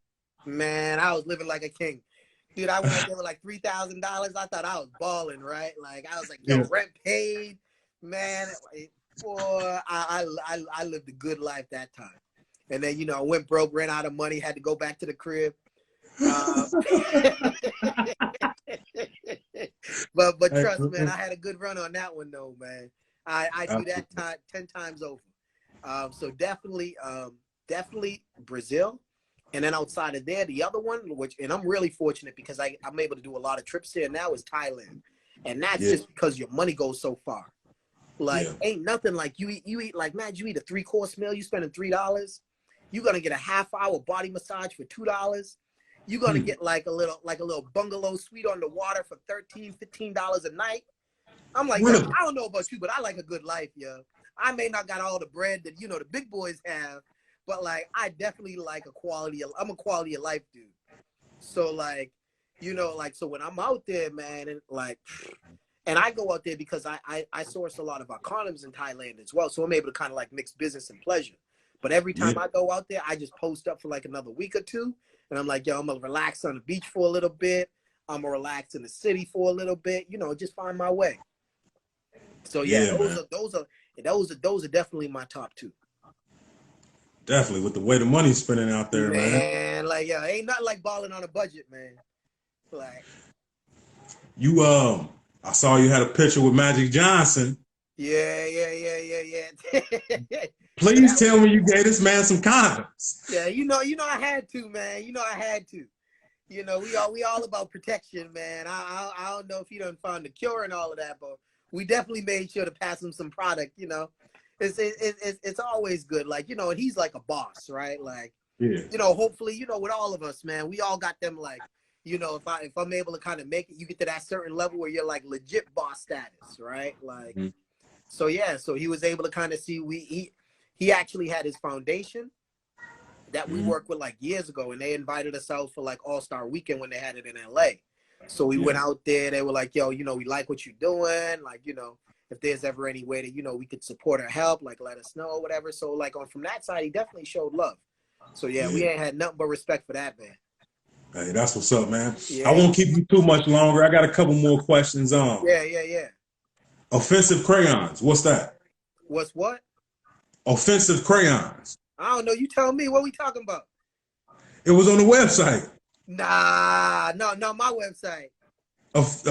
[SPEAKER 2] Man, I was living like a king. Dude, I went out there with like $3,000. I thought I was balling, right? Like I was like, yo,
[SPEAKER 1] Yeah.
[SPEAKER 2] rent paid, man. Boy, I lived a good life that time. And then, you know, I went broke, ran out of money, had to go back to the crib. But trust, man, I had a good run on that one though, man. I do that 10 times over. So definitely Brazil. And then outside of there, the other one, and I'm really fortunate because I'm able to do a lot of trips there now, is Thailand. And that's just because your money goes so far. Like, ain't nothing like you eat like, man, you eat a 3-course meal, you spending $3. You're gonna get a half-hour body massage for $2. You're gonna get like a little bungalow suite on the water for $13-15 a night. I'm like,
[SPEAKER 1] really?
[SPEAKER 2] yo, I don't know about you, but I like a good life, yo. I may not got all the bread that, you know, the big boys have, but like I definitely like I'm a quality of life dude. So like, you know, like, so when I'm out there, man, and I go out there because I source a lot of our condoms in Thailand as well. So I'm able to kind of like mix business and pleasure. But every time I go out there, I just post up for like another week or two. And I'm like, yo, I'm going to relax on the beach for a little bit. I'm going to relax in the city for a little bit, you know, just find my way. So yeah, those are definitely my top two.
[SPEAKER 1] Definitely, with the way the money's spending out there, man.
[SPEAKER 2] Like, yeah, ain't nothing like balling on a budget, man. Like,
[SPEAKER 1] you I saw you had a picture with Magic Johnson.
[SPEAKER 2] Yeah.
[SPEAKER 1] Please tell me you gave this man some condoms.
[SPEAKER 2] Yeah, you know I had to, man. You know I had to. You know, we all about protection, man. I don't know if he done found the cure and all of that, but we definitely made sure to pass him some product. You know, it's always good. Like, you know, and he's like a boss, right? Like, you know, hopefully, you know, with all of us, man, we all got them like, you know, if I'm able to kind of make it, you get to that certain level where you're like legit boss status, right? Like, so yeah, so he was able to kind of see he actually had his foundation that we worked with like years ago, and they invited us out for like All-Star Weekend when they had it in LA. So we went out there. They were like, yo, you know, we like what you're doing. Like, you know, if there's ever any way that, you know, we could support or help, like let us know or whatever. So like from that side, he definitely showed love. So yeah, we ain't had nothing but respect for that, man.
[SPEAKER 1] Hey, that's what's up, man. I won't keep you too much longer. I got a couple more questions on.
[SPEAKER 2] Yeah.
[SPEAKER 1] Offensive crayons. What's that?
[SPEAKER 2] What's what?
[SPEAKER 1] Offensive crayons.
[SPEAKER 2] I don't know. You tell me. What we talking about?
[SPEAKER 1] It was on the website.
[SPEAKER 2] Nah, no, my website.
[SPEAKER 1] Of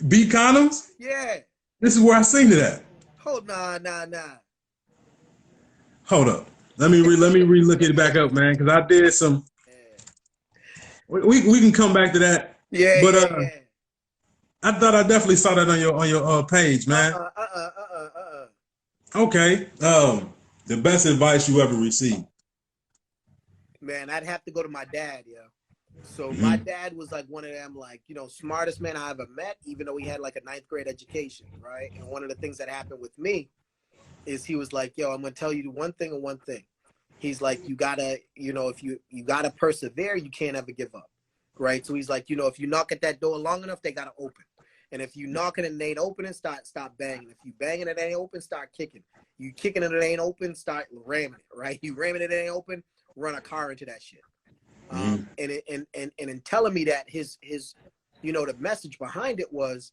[SPEAKER 1] B Condoms?
[SPEAKER 2] Yeah.
[SPEAKER 1] This is where I seen it at.
[SPEAKER 2] Hold nah.
[SPEAKER 1] Hold up. Let me re-look it back up, man, because I did some. We can come back to that.
[SPEAKER 2] Yeah,
[SPEAKER 1] but
[SPEAKER 2] yeah.
[SPEAKER 1] I thought I definitely saw that on your page, man. Okay. The best advice you ever received?
[SPEAKER 2] Man, I'd have to go to my dad, yo. So my dad was like one of them, like, you know, smartest man I ever met, even though he had like a 9th grade education, right? And one of the things that happened with me is he was like, yo, I'm gonna tell you one thing and one thing. He's like, you gotta, you know, if you gotta persevere, you can't ever give up, right? So he's like, you know, if you knock at that door long enough, they gotta open. And if you knocking and it ain't opening, stop banging. If you banging and it ain't open, start kicking. You kicking and it ain't open, start ramming it, right? You ramming it ain't open, run a car into that shit. And in telling me that his you know, the message behind it was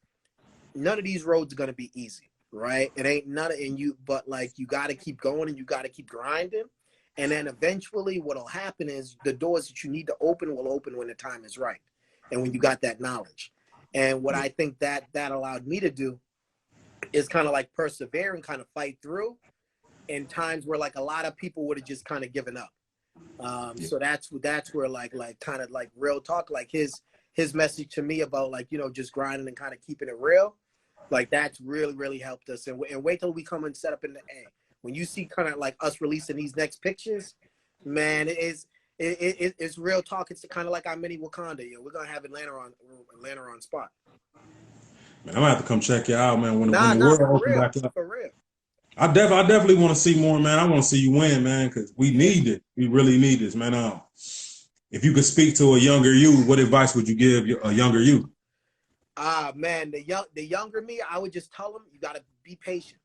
[SPEAKER 2] none of these roads are gonna be easy, right? It ain't none of but like you gotta keep going and you gotta keep grinding. And then eventually what'll happen is the doors that you need to open will open when the time is right. And when you got that knowledge. And what I think that allowed me to do is kind of like persevere and kind of fight through in times where like a lot of people would have just kind of given up. So that's where like kind of like real talk, like his message to me about like, you know, just grinding and kind of keeping it real, like that's really helped us. And wait till we come and set up in the A. When you see kind of like us releasing these next pictures, man, it's real talk. It's kind of like our mini Wakanda. Yo, we're gonna have Atlanta on spot.
[SPEAKER 1] Man, I'm gonna have to come check you out, man. When the world opens back up,
[SPEAKER 2] for real.
[SPEAKER 1] I definitely want to see more, man. I want to see you win, man, because we need it. We really need this, man. If you could speak to a younger you, what advice would you give a younger you?
[SPEAKER 2] Man, the younger me, I would just tell them you gotta be patient.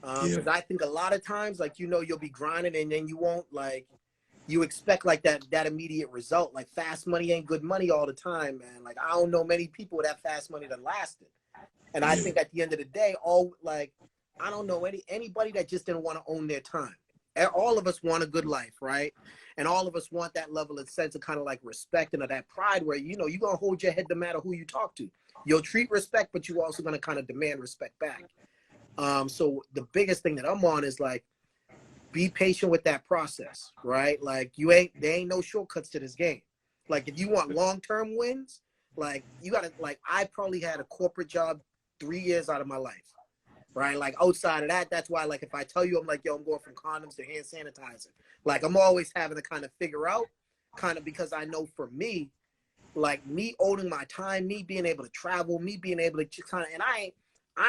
[SPEAKER 2] Because I think a lot of times, like, you know, you'll be grinding and then you won't you expect like that immediate result. Like fast money ain't good money all the time, man. Like I don't know many people with that fast money that lasted. And I think at the end of the day, I don't know anybody that just didn't want to own their time. All of us want a good life, right? And all of us want that level of sense of kind of like respect and of that pride where, you know, you're going to hold your head no matter who you talk to. You'll treat respect, but you're also going to kind of demand respect back. So the biggest thing that I'm on is like, be patient with that process, right? Like there ain't no shortcuts to this game. Like if you want long-term wins, like you gotta, like I probably had a corporate job 3 years out of my life, right? Like outside of that, that's why like if I tell you I'm like, yo, I'm going from condoms to hand sanitizer, like I'm always having to kind of figure out, kind of because I know for me, like me owning my time, me being able to travel, me being able to kind of, and I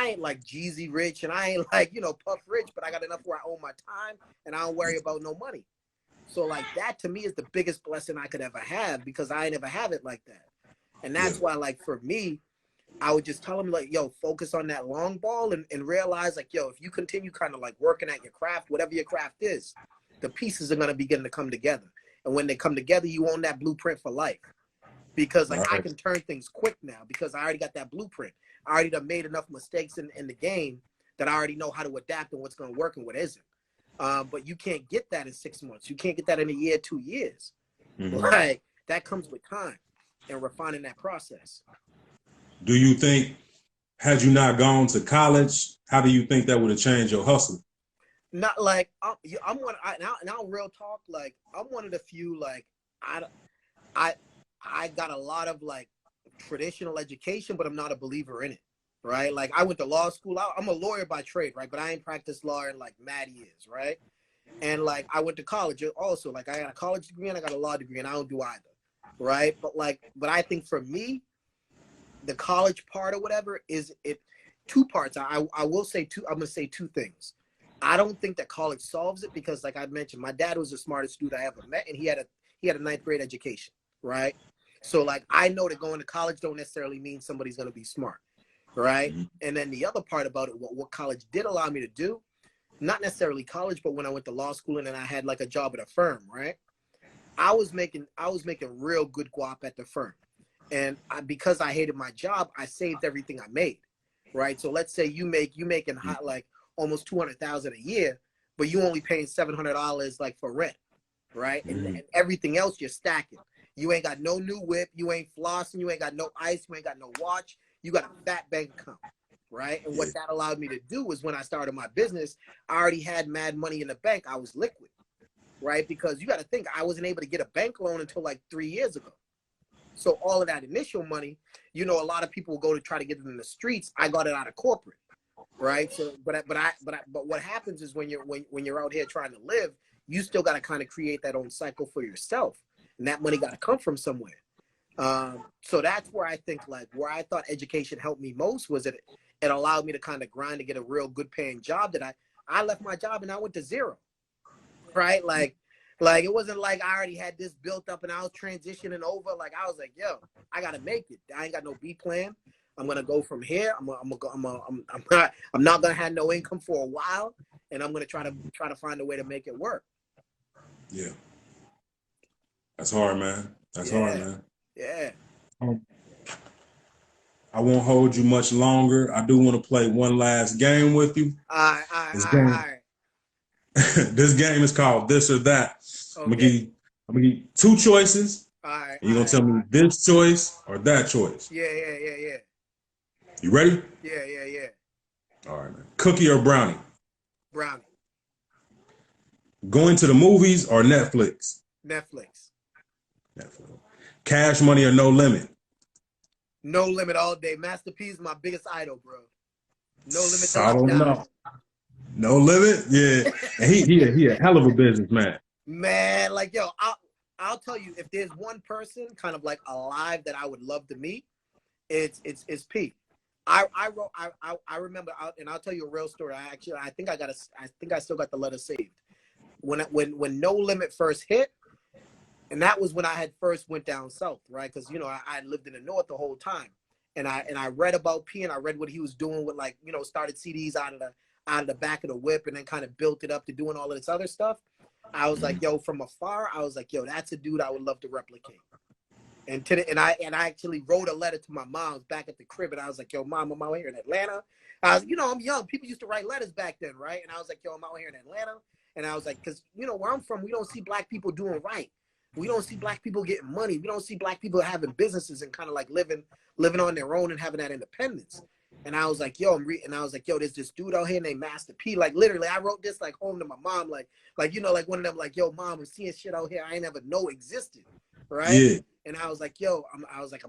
[SPEAKER 2] ain't like Jeezy rich and I ain't like, you know, Puff rich, but I got enough where I own my time and I don't worry about no money. So like that to me is the biggest blessing I could ever have because I ain't ever have it like that. And that's why like for me, I would just tell them like, yo, focus on that long ball and realize like, yo, if you continue kind of like working at your craft, whatever your craft is, the pieces are going to begin to come together. And when they come together, you own that blueprint for life. Because like I can turn things quick now because I already got that blueprint. I already done made enough mistakes in the game that I already know how to adapt and what's going to work and what isn't. But you can't get that in 6 months. You can't get that in a year, 2 years. Like that comes with time and refining that process.
[SPEAKER 1] Do you think, had you not gone to college, how do you think that would have changed your hustle?
[SPEAKER 2] Not like I'm one. Now real talk. Like I'm one of the few. Like I got a lot of like traditional education, but I'm not a believer in it, right? Like I went to law school. I'm a lawyer by trade, right? But I ain't practiced law in like mad years, right? And like I went to college also. Like I got a college degree and I got a law degree, and I don't do either, right? But I think for me, the college part or whatever is it two parts. I will say two. I'm gonna say two things. I don't think that college solves it because, like I mentioned, my dad was the smartest dude I ever met, and he had a ninth grade education, right? So like I know that going to college don't necessarily mean somebody's gonna be smart, right? And then the other part about it, what college did allow me to do, not necessarily college, but when I went to law school and then I had like a job at a firm, right? I was making real good guap at the firm, and because I hated my job, I saved everything I made, right? So let's say you making hot like almost $200,000 a year, but you only paying $700 like for rent, right? And everything else you're stacking. You ain't got no new whip, you ain't flossing, you ain't got no ice, you ain't got no watch, you got a fat bank account, right? And what that allowed me to do was when I started my business, I already had mad money in the bank. I was liquid, right? Because you got to think, I wasn't able to get a bank loan until like 3 years ago. So all of that initial money, you know, a lot of people will go to try to get it in the streets. I got it out of corporate, right? So, but what happens is when you're out here trying to live, you still got to kind of create that own cycle for yourself. And that money got to come from somewhere. So that's where I think like where I thought education helped me most was it allowed me to kind of grind to get a real good paying job that I left my job and I went to zero, right? Like it wasn't like I already had this built up and I was transitioning over. Like I was like, yo, I got to make it. I ain't got no B plan. I'm going to go from here. I'm not going to have no income for a while. And I'm going to try to find a way to make it work.
[SPEAKER 1] Yeah. That's hard, man. That's hard, man.
[SPEAKER 2] Yeah.
[SPEAKER 1] I won't hold you much longer. I do want to play one last game with you.
[SPEAKER 2] All right.
[SPEAKER 1] This game is called This or That.
[SPEAKER 2] Okay.
[SPEAKER 1] I'm gonna give you two choices.
[SPEAKER 2] All right.
[SPEAKER 1] And you're gonna tell me this choice or that choice.
[SPEAKER 2] Yeah.
[SPEAKER 1] You ready?
[SPEAKER 2] Yeah.
[SPEAKER 1] All right, man. Cookie or brownie?
[SPEAKER 2] Brownie.
[SPEAKER 1] Going to the movies or Netflix?
[SPEAKER 2] Netflix.
[SPEAKER 1] Cash money or no limit?
[SPEAKER 2] No limit all day. Master P is my biggest idol, bro. No limit till
[SPEAKER 1] I
[SPEAKER 2] I
[SPEAKER 1] don't
[SPEAKER 2] die.
[SPEAKER 1] know. No limit? Yeah. And he a hell of a businessman.
[SPEAKER 2] Man, like yo, I'll tell you, if there's one person kind of like alive that I would love to meet, it's P. I remember, and I'll tell you a real story. I think I still got the letter saved. When No Limit first hit, and that was when I had first went down south, right? Because you know I lived in the north the whole time, and I read about P and I read what he was doing with started CDs out of the back of the whip and then kind of built it up to doing all of this other stuff. I was like, yo, from afar, I was like, yo, that's a dude I would love to replicate. And I actually wrote a letter to my mom back at the crib, and I was like, yo, mom, I'm out here in Atlanta. I'm young. People used to write letters back then, right? And I was like, yo, I'm out here in Atlanta. And I was like, because, where I'm from, we don't see black people doing right. We don't see black people getting money. We don't see black people having businesses and kind of like living on their own and having that independence. And I was like, yo, there's this dude out here named Master P. Like, literally, I wrote this like home to my mom, like one of them, like, yo, mom, I'm seeing shit out here I ain't never know existed, right?
[SPEAKER 1] Yeah.
[SPEAKER 2] And I was like, yo, I'm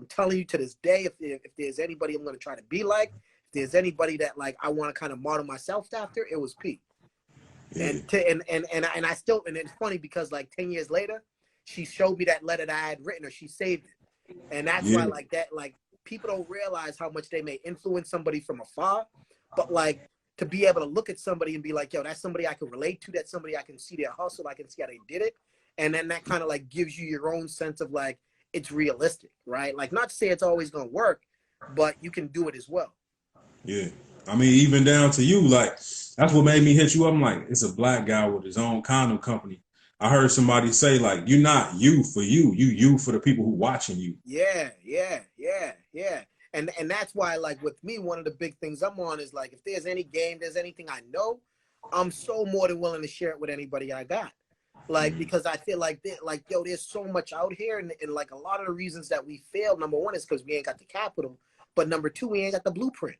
[SPEAKER 2] telling you to this day, if there's anybody I'm gonna try to be like, if there's anybody that like I want to kind of model myself after, it was P. Yeah. And I still, and it's funny because like 10 years later, she showed me that letter that I had written her. She saved it. And that's why like that, like people don't realize how much they may influence somebody from afar, but like to be able to look at somebody and be like, yo, that's somebody I can relate to. That's somebody I can see their hustle. I can see how they did it. And then that kind of like gives you your own sense of like, it's realistic, right? Like not to say it's always going to work, but you can do it as well.
[SPEAKER 1] Yeah. I mean, even down to you, like that's what made me hit you up. I'm like, it's a black guy with his own condom company. I heard somebody say like, you're not you for you for the people who watching you.
[SPEAKER 2] Yeah. And that's why like with me, one of the big things I'm on is like, if there's any game, there's anything I know, I'm so more than willing to share it with anybody I got. Like, because I feel like, yo, there's so much out here. And like a lot of the reasons that we fail, number one is because we ain't got the capital. But number two, we ain't got the blueprint.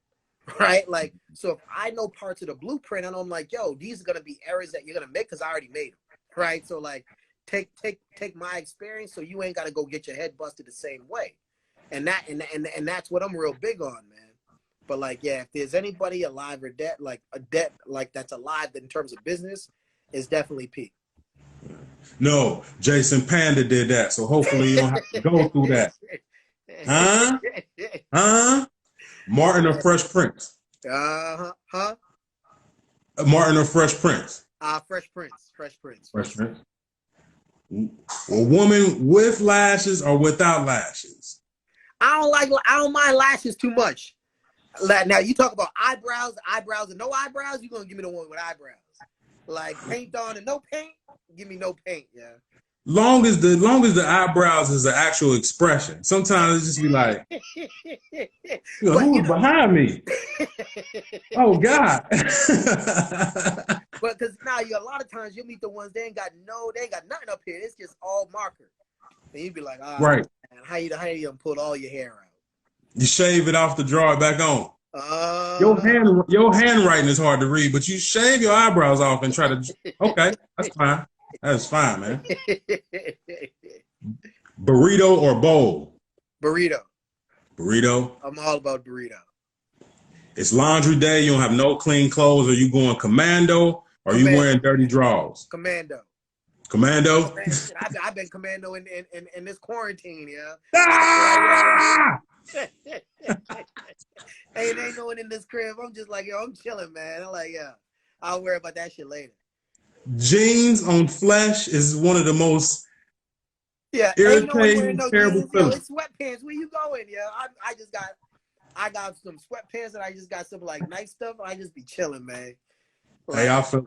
[SPEAKER 2] Right? Like, so if I know parts of the blueprint and I'm like, yo, these are going to be errors that you're going to make because I already made them. Right? So like, take my experience so you ain't got to go get your head busted the same way. And that's what I'm real big on, man. But like, yeah, if there's anybody alive or dead, like that's alive in terms of business, it's definitely Pete.
[SPEAKER 1] No, Jason Panda did that, so hopefully you don't have to go through that. Huh? Martin or Fresh Prince? Martin or Fresh Prince?
[SPEAKER 2] Fresh Prince.
[SPEAKER 1] A woman with lashes or without lashes?
[SPEAKER 2] I don't mind lashes too much. Now you talk about eyebrows and no eyebrows, you're gonna give me the one with eyebrows. Like paint on and no paint, give me no paint, yeah.
[SPEAKER 1] Long as the eyebrows is an actual expression. Sometimes it just be like, who's behind me? Oh God.
[SPEAKER 2] But because now a lot of times you'll meet the ones they ain't got nothing up here. It's just all marker. And you'd be like,
[SPEAKER 1] right.
[SPEAKER 2] Man, how you pulled all your hair out?
[SPEAKER 1] You shave it off to draw it back on. Your handwriting is hard to read, but you shave your eyebrows off and try to. Okay, that's fine. That's fine, man. Burrito or bowl?
[SPEAKER 2] Burrito.
[SPEAKER 1] I'm
[SPEAKER 2] all about burrito.
[SPEAKER 1] It's laundry day. You don't have no clean clothes. Are you going commando? Or are you wearing dirty drawers?
[SPEAKER 2] Commando. I've been commando in this quarantine, yeah. Ah! Ain't no one in this crib. I'm just like, yo, I'm chilling, man. I'm like, yeah, I'll worry about that shit later.
[SPEAKER 1] Jeans on flesh is one of the most irritating, terrible feelings.
[SPEAKER 2] Yo, it's sweatpants. Where you going, yo? I got some sweatpants and I just got some like nice stuff. I just be chilling, man. Like,
[SPEAKER 1] hey, I feel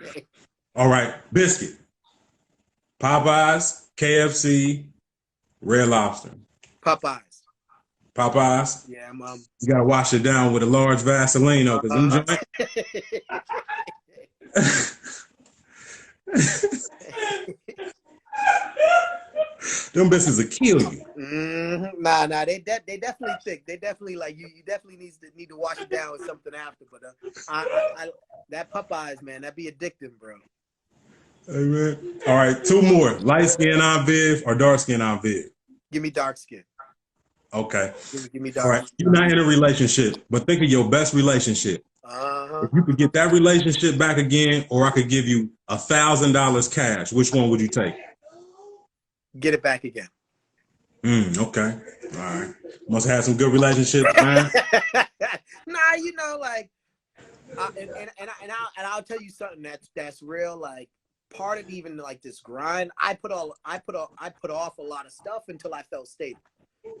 [SPEAKER 1] it. All right, biscuit. Popeyes, KFC, Red Lobster. Popeyes?
[SPEAKER 2] Yeah,
[SPEAKER 1] you gotta wash it down with a large Vaseline, though, because them biscuits will kill you.
[SPEAKER 2] Mm-hmm. Nah, they definitely thick. They definitely like you definitely need to wash it down with something after. But I that Popeyes, man, that be addictive, bro.
[SPEAKER 1] Hey, man. All right, two more. Light skin on Viv or dark skin on Viv?
[SPEAKER 2] Give me dark skin.
[SPEAKER 1] Okay.
[SPEAKER 2] Give me dark.
[SPEAKER 1] All right. You're not in a relationship, but think of your best relationship. If you could get that relationship back again, or I could give you $1,000 cash, which one would you take?
[SPEAKER 2] Get it back again.
[SPEAKER 1] Okay. All right. Must have had some good relationships, man.
[SPEAKER 2] Nah, like, I'll tell you something that's real. Like, part of even like this grind, I put off a lot of stuff until I felt stable.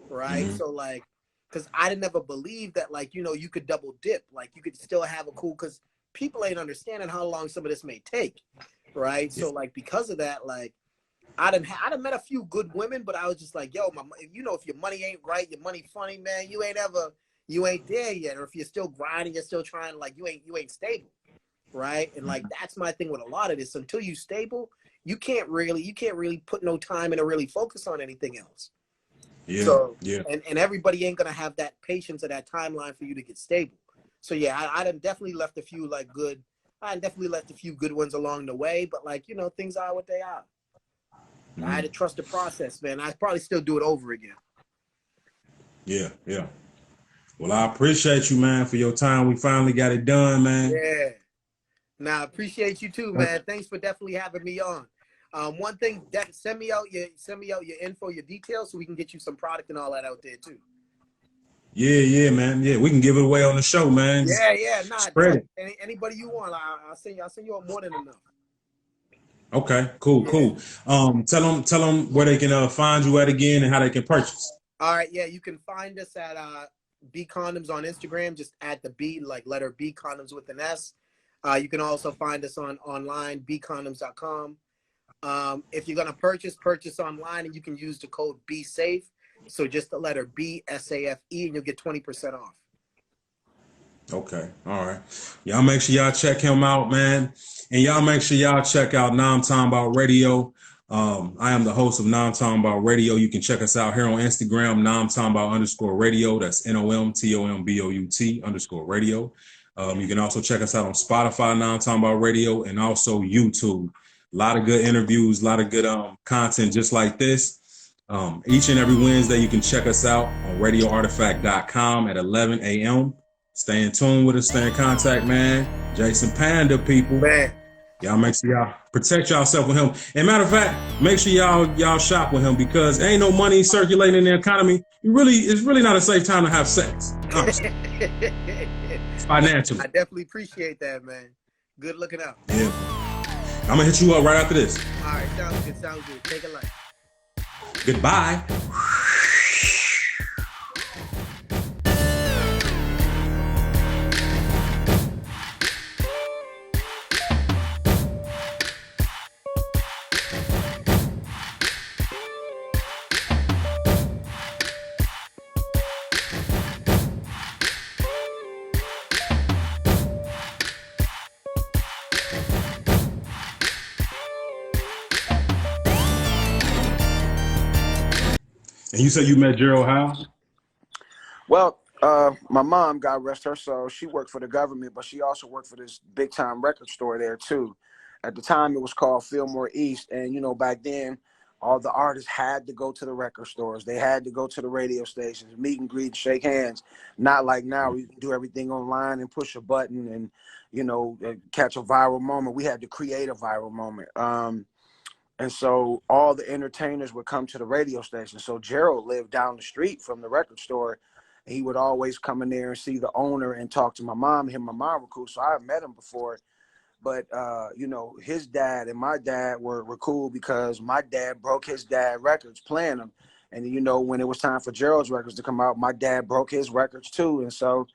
[SPEAKER 2] Right. So like, because I didn't ever believe that, like, you could double dip, like you could still have a cool, because people ain't understanding how long some of this may take, right? So like because of that, like I done met a few good women, but I was just like, yo, if your money ain't right, your money funny, man, you ain't there yet. Or if you're still grinding, you're still trying, like you ain't stable, right? And like that's my thing with a lot of this. Until you stable, you can't really put no time in to really focus on anything else.
[SPEAKER 1] Yeah.
[SPEAKER 2] So
[SPEAKER 1] yeah.
[SPEAKER 2] And everybody ain't gonna have that patience or that timeline for you to get stable. So yeah, I done definitely left a few good ones along the way, but like, things are what they are. I had to trust the process, man. I'd probably still do it over again.
[SPEAKER 1] Yeah. Well, I appreciate you, man, for your time. We finally got it done, man.
[SPEAKER 2] Yeah. Nah, I appreciate you too, man. Thanks for definitely having me on. One thing, send me out your info, your details, so we can get you some product and all that out there too.
[SPEAKER 1] Yeah, man. Yeah, we can give it away on the show, man.
[SPEAKER 2] Yeah. Nah,
[SPEAKER 1] spread it.
[SPEAKER 2] Anybody you want, I'll send you out more than enough.
[SPEAKER 1] Okay, cool. Tell them where they can find you at again and how they can purchase.
[SPEAKER 2] All right, yeah, you can find us at B Condoms on Instagram. Just add the B, like letter B, Condoms with an S. You can also find us online, bcondoms.com. If you're gonna purchase online, and you can use the code BSAFE. So just the letter B, SAFE, and you'll get 20% off.
[SPEAKER 1] Okay, all right. Y'all make sure y'all check him out, man. And y'all make sure y'all check out Nomtombout Radio. I am the host of Nomtombout Radio. You can check us out here on Instagram, Nomtombout_radio. That's NOMTOMBOUT_radio. You can also check us out on Spotify, Nomtombout Radio, and also YouTube. A lot of good interviews, a lot of good content just like this. Each and every Wednesday, you can check us out on radioartifact.com at 11 a.m. Stay in tune with us, stay in contact, man. Jason Panda, people.
[SPEAKER 2] Man.
[SPEAKER 1] Y'all make sure y'all protect yourself with him. And matter of fact, make sure y'all shop with him, because ain't no money circulating in the economy. It's really not a safe time to have sex. Financially.
[SPEAKER 2] I definitely appreciate that, man. Good looking out.
[SPEAKER 1] Yeah. I'm gonna hit you up right after this.
[SPEAKER 2] All right, sounds good. Take a light.
[SPEAKER 1] Goodbye. And you said you met Gerald how?
[SPEAKER 3] Well, my mom, God rest her soul, she worked for the government, but she also worked for this big time record store there too. At the time, it was called Fillmore East, and back then, all the artists had to go to the record stores. They had to go to the radio stations, meet and greet, and shake hands. Not like now, we can do everything online and push a button and catch a viral moment. We had to create a viral moment. And so all the entertainers would come to the radio station. So Gerald lived down the street from the record store. He would always come in there and see the owner and talk to my mom. Him and my mom were cool. So I met him before. But, his dad and my dad were cool, because my dad broke his dad records playing them. And, when it was time for Gerald's records to come out, my dad broke his records too. And so,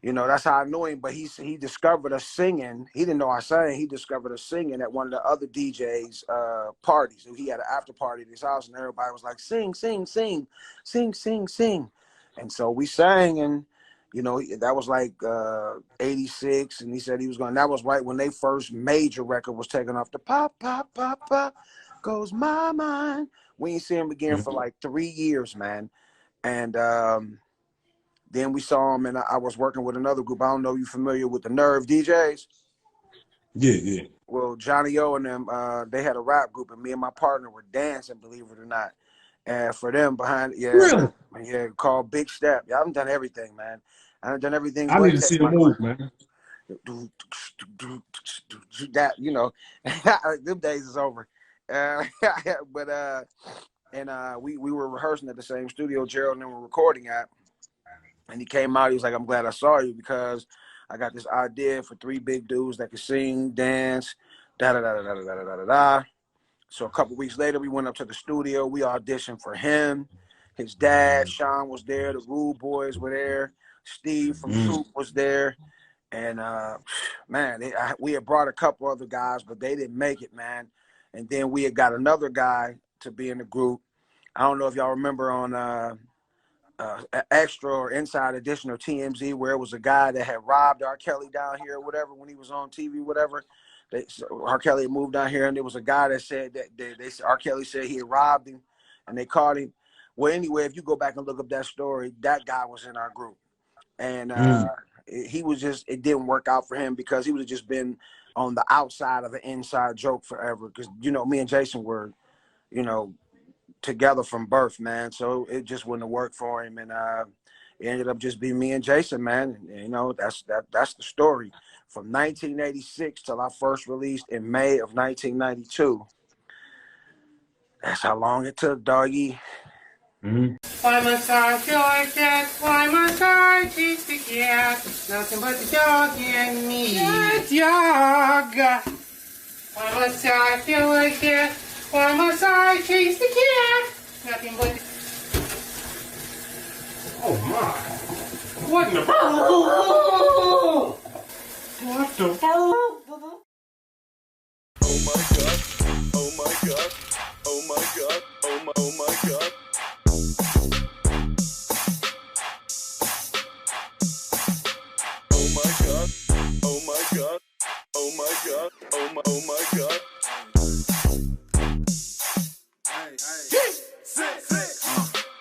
[SPEAKER 3] that's how I knew him. But he discovered us singing. He didn't know I sang. He discovered us singing at one of the other DJs' parties. So he had an after party at his house, and everybody was like, sing, sing, sing, sing, sing, sing. And so we sang, and, that was like 86. And he said he was going, that was right when they first major record was taken off. The pop, pop, pop, pop goes my mind. We ain't seen him again for like 3 years, man. And, then we saw him, and I was working with another group. I don't know if you're familiar with the Nerve DJs.
[SPEAKER 1] Yeah.
[SPEAKER 3] Well, Johnny O and them, they had a rap group, and me and my partner were dancing, believe it or not. And for them
[SPEAKER 1] Really?
[SPEAKER 3] Called Big Step. Yeah, I've done everything, man. I've done everything.
[SPEAKER 1] I need to see the move, man.
[SPEAKER 3] That, them days is over. We were rehearsing at the same studio Gerald and them were recording at. And he came out, he was like, I'm glad I saw you, because I got this idea for 3 big dudes that could sing, dance, da-da-da-da-da-da-da-da-da. So a couple weeks later, we went up to the studio. We auditioned for him. His dad, Sean, was there. The Rude Boys were there. Steve from Troop was there. And man, we had brought a couple other guys, but they didn't make it, man. And then we had got another guy to be in the group. I don't know if y'all remember on Extra or Inside Edition or TMZ, where it was a guy that had robbed R. Kelly down here or whatever when he was on TV, whatever. R. Kelly had moved down here, and there was a guy that said that R. Kelly said he had robbed him, and they caught him. Well, anyway, if you go back and look up that story, that guy was in our group, and he was just, it didn't work out for him because he would have just been on the outside of an inside joke forever. Because me and Jason were, together from birth, man. So it just wouldn't have worked for him, and it ended up just being me and Jason, man. And, that's the story. From 1986 till I first released in May of 1992. That's how long it took, doggy.
[SPEAKER 4] Mm-hmm. Why must I feel like that? Why must I chase the cat? Nothing but the dog and me. The dog. Why must I feel like that? Why must I chase the cat? Nothing but the... Oh my. What in the world? What the world?
[SPEAKER 5] Oh my god. Oh my god. Oh my god. Oh my god. Oh my god. Oh my god. Oh my god. Oh my god.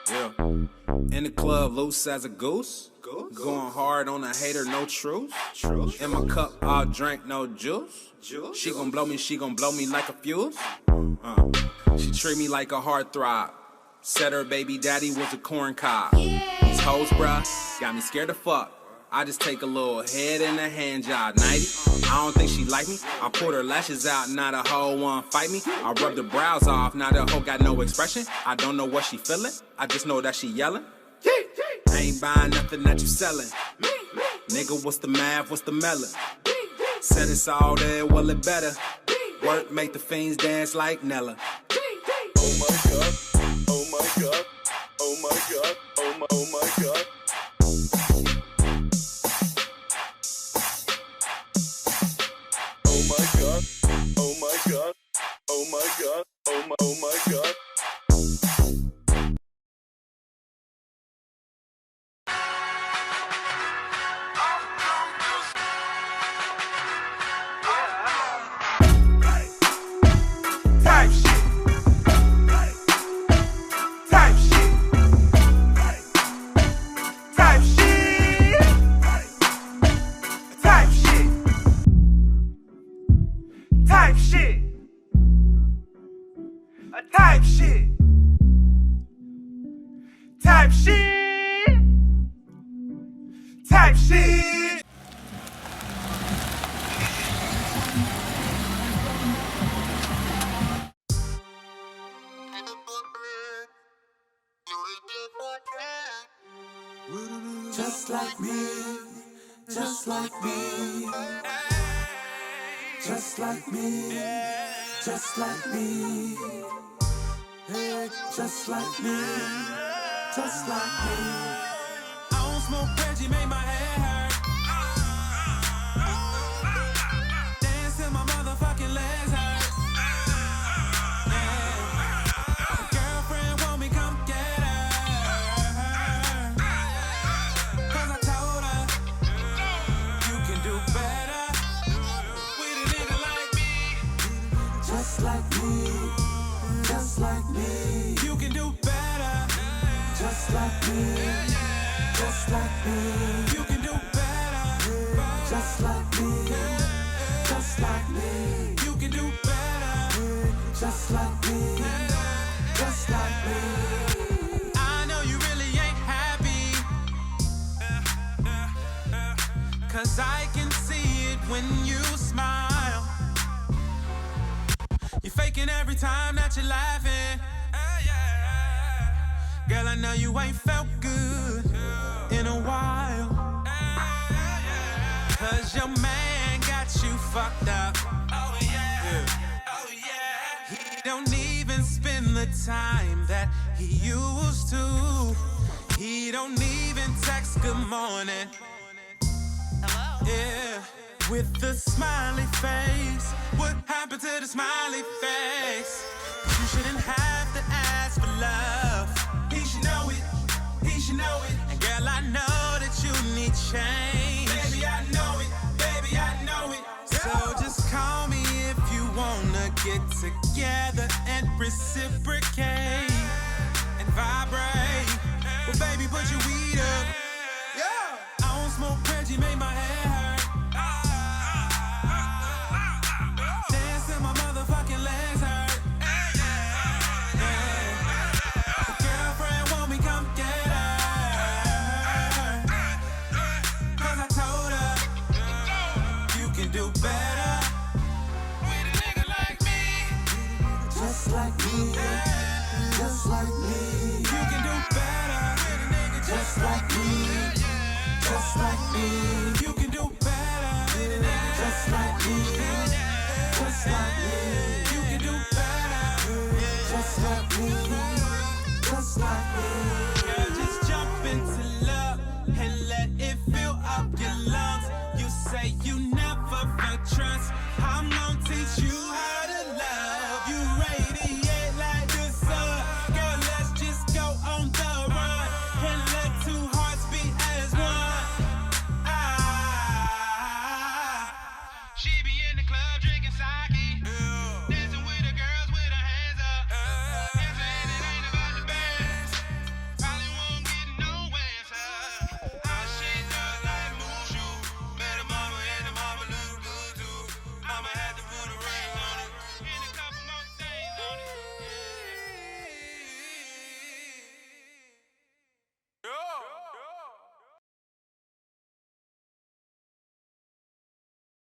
[SPEAKER 6] Yeah. In the club, loose as a goose. Going hard on a hater, no truce. In my cup, I'll drink no juice. She gon' blow me like a fuse. She treat me like a heartthrob. Said her baby daddy was a corn cob. These hoes, bruh, got me scared to fuck. I just take a little head and a hand job. 90, I don't think she like me. I pulled her lashes out, now the hoe wanna fight me. I rubbed her brows off, now the hoe got no expression. I don't know what she feeling, I just know that she yelling. I ain't buying nothing that you selling. Nigga, what's the math, what's the melon? Said it's all there, well it better. Work make the fiends dance like Nella.
[SPEAKER 5] Oh my god, oh my god, oh my god, oh my god. Oh my god, oh my god, oh my god, oh my god.
[SPEAKER 7] Just like me, just like me, just like me, just like me, hey, just like me, just like me.
[SPEAKER 6] I don't smoke Reggie, make my head hurt. Dance till my motherfucking legs hurt. Yeah. Girlfriend want me, come get her. Cause I told her, you can do better with a nigga like me.
[SPEAKER 7] Just like me, just like me.
[SPEAKER 6] You can do better.
[SPEAKER 7] Just like me, just like me.
[SPEAKER 6] You can do better.
[SPEAKER 7] Just like me, just like me.
[SPEAKER 6] You can do better.
[SPEAKER 7] Just like me, just like me.
[SPEAKER 6] I know you really ain't happy. Cause I can see it when you smile. You're faking every time that you're laughing. Girl, I know you ain't felt good in a while. Cause your man got you fucked up. Oh yeah, oh yeah. He don't even spend the time that he used to. He don't even text good morning. Hello? Yeah.
[SPEAKER 7] with the smiley face. What happened to the smiley face? You shouldn't have to ask for love. He should know it, he should know it. And girl, I know that you need change. Baby, I know it, baby, I know it. So just call me if you wanna get together and reciprocate and vibrate. Well, baby, put your weed up. Yeah. I don't smoke Reggie, make my hair hurt. Dance till my motherfucking legs hurt. Yeah. The girlfriend want me, come get her. 'Cause I told her you can do better with a nigga like me. Just like me, just like me. You can do better with a nigga just like me. Just like me, you can do better. Just like me, just like me, you can do better. Just like me, just like me. Girl, just jump into love and let it fill up your lungs. You say you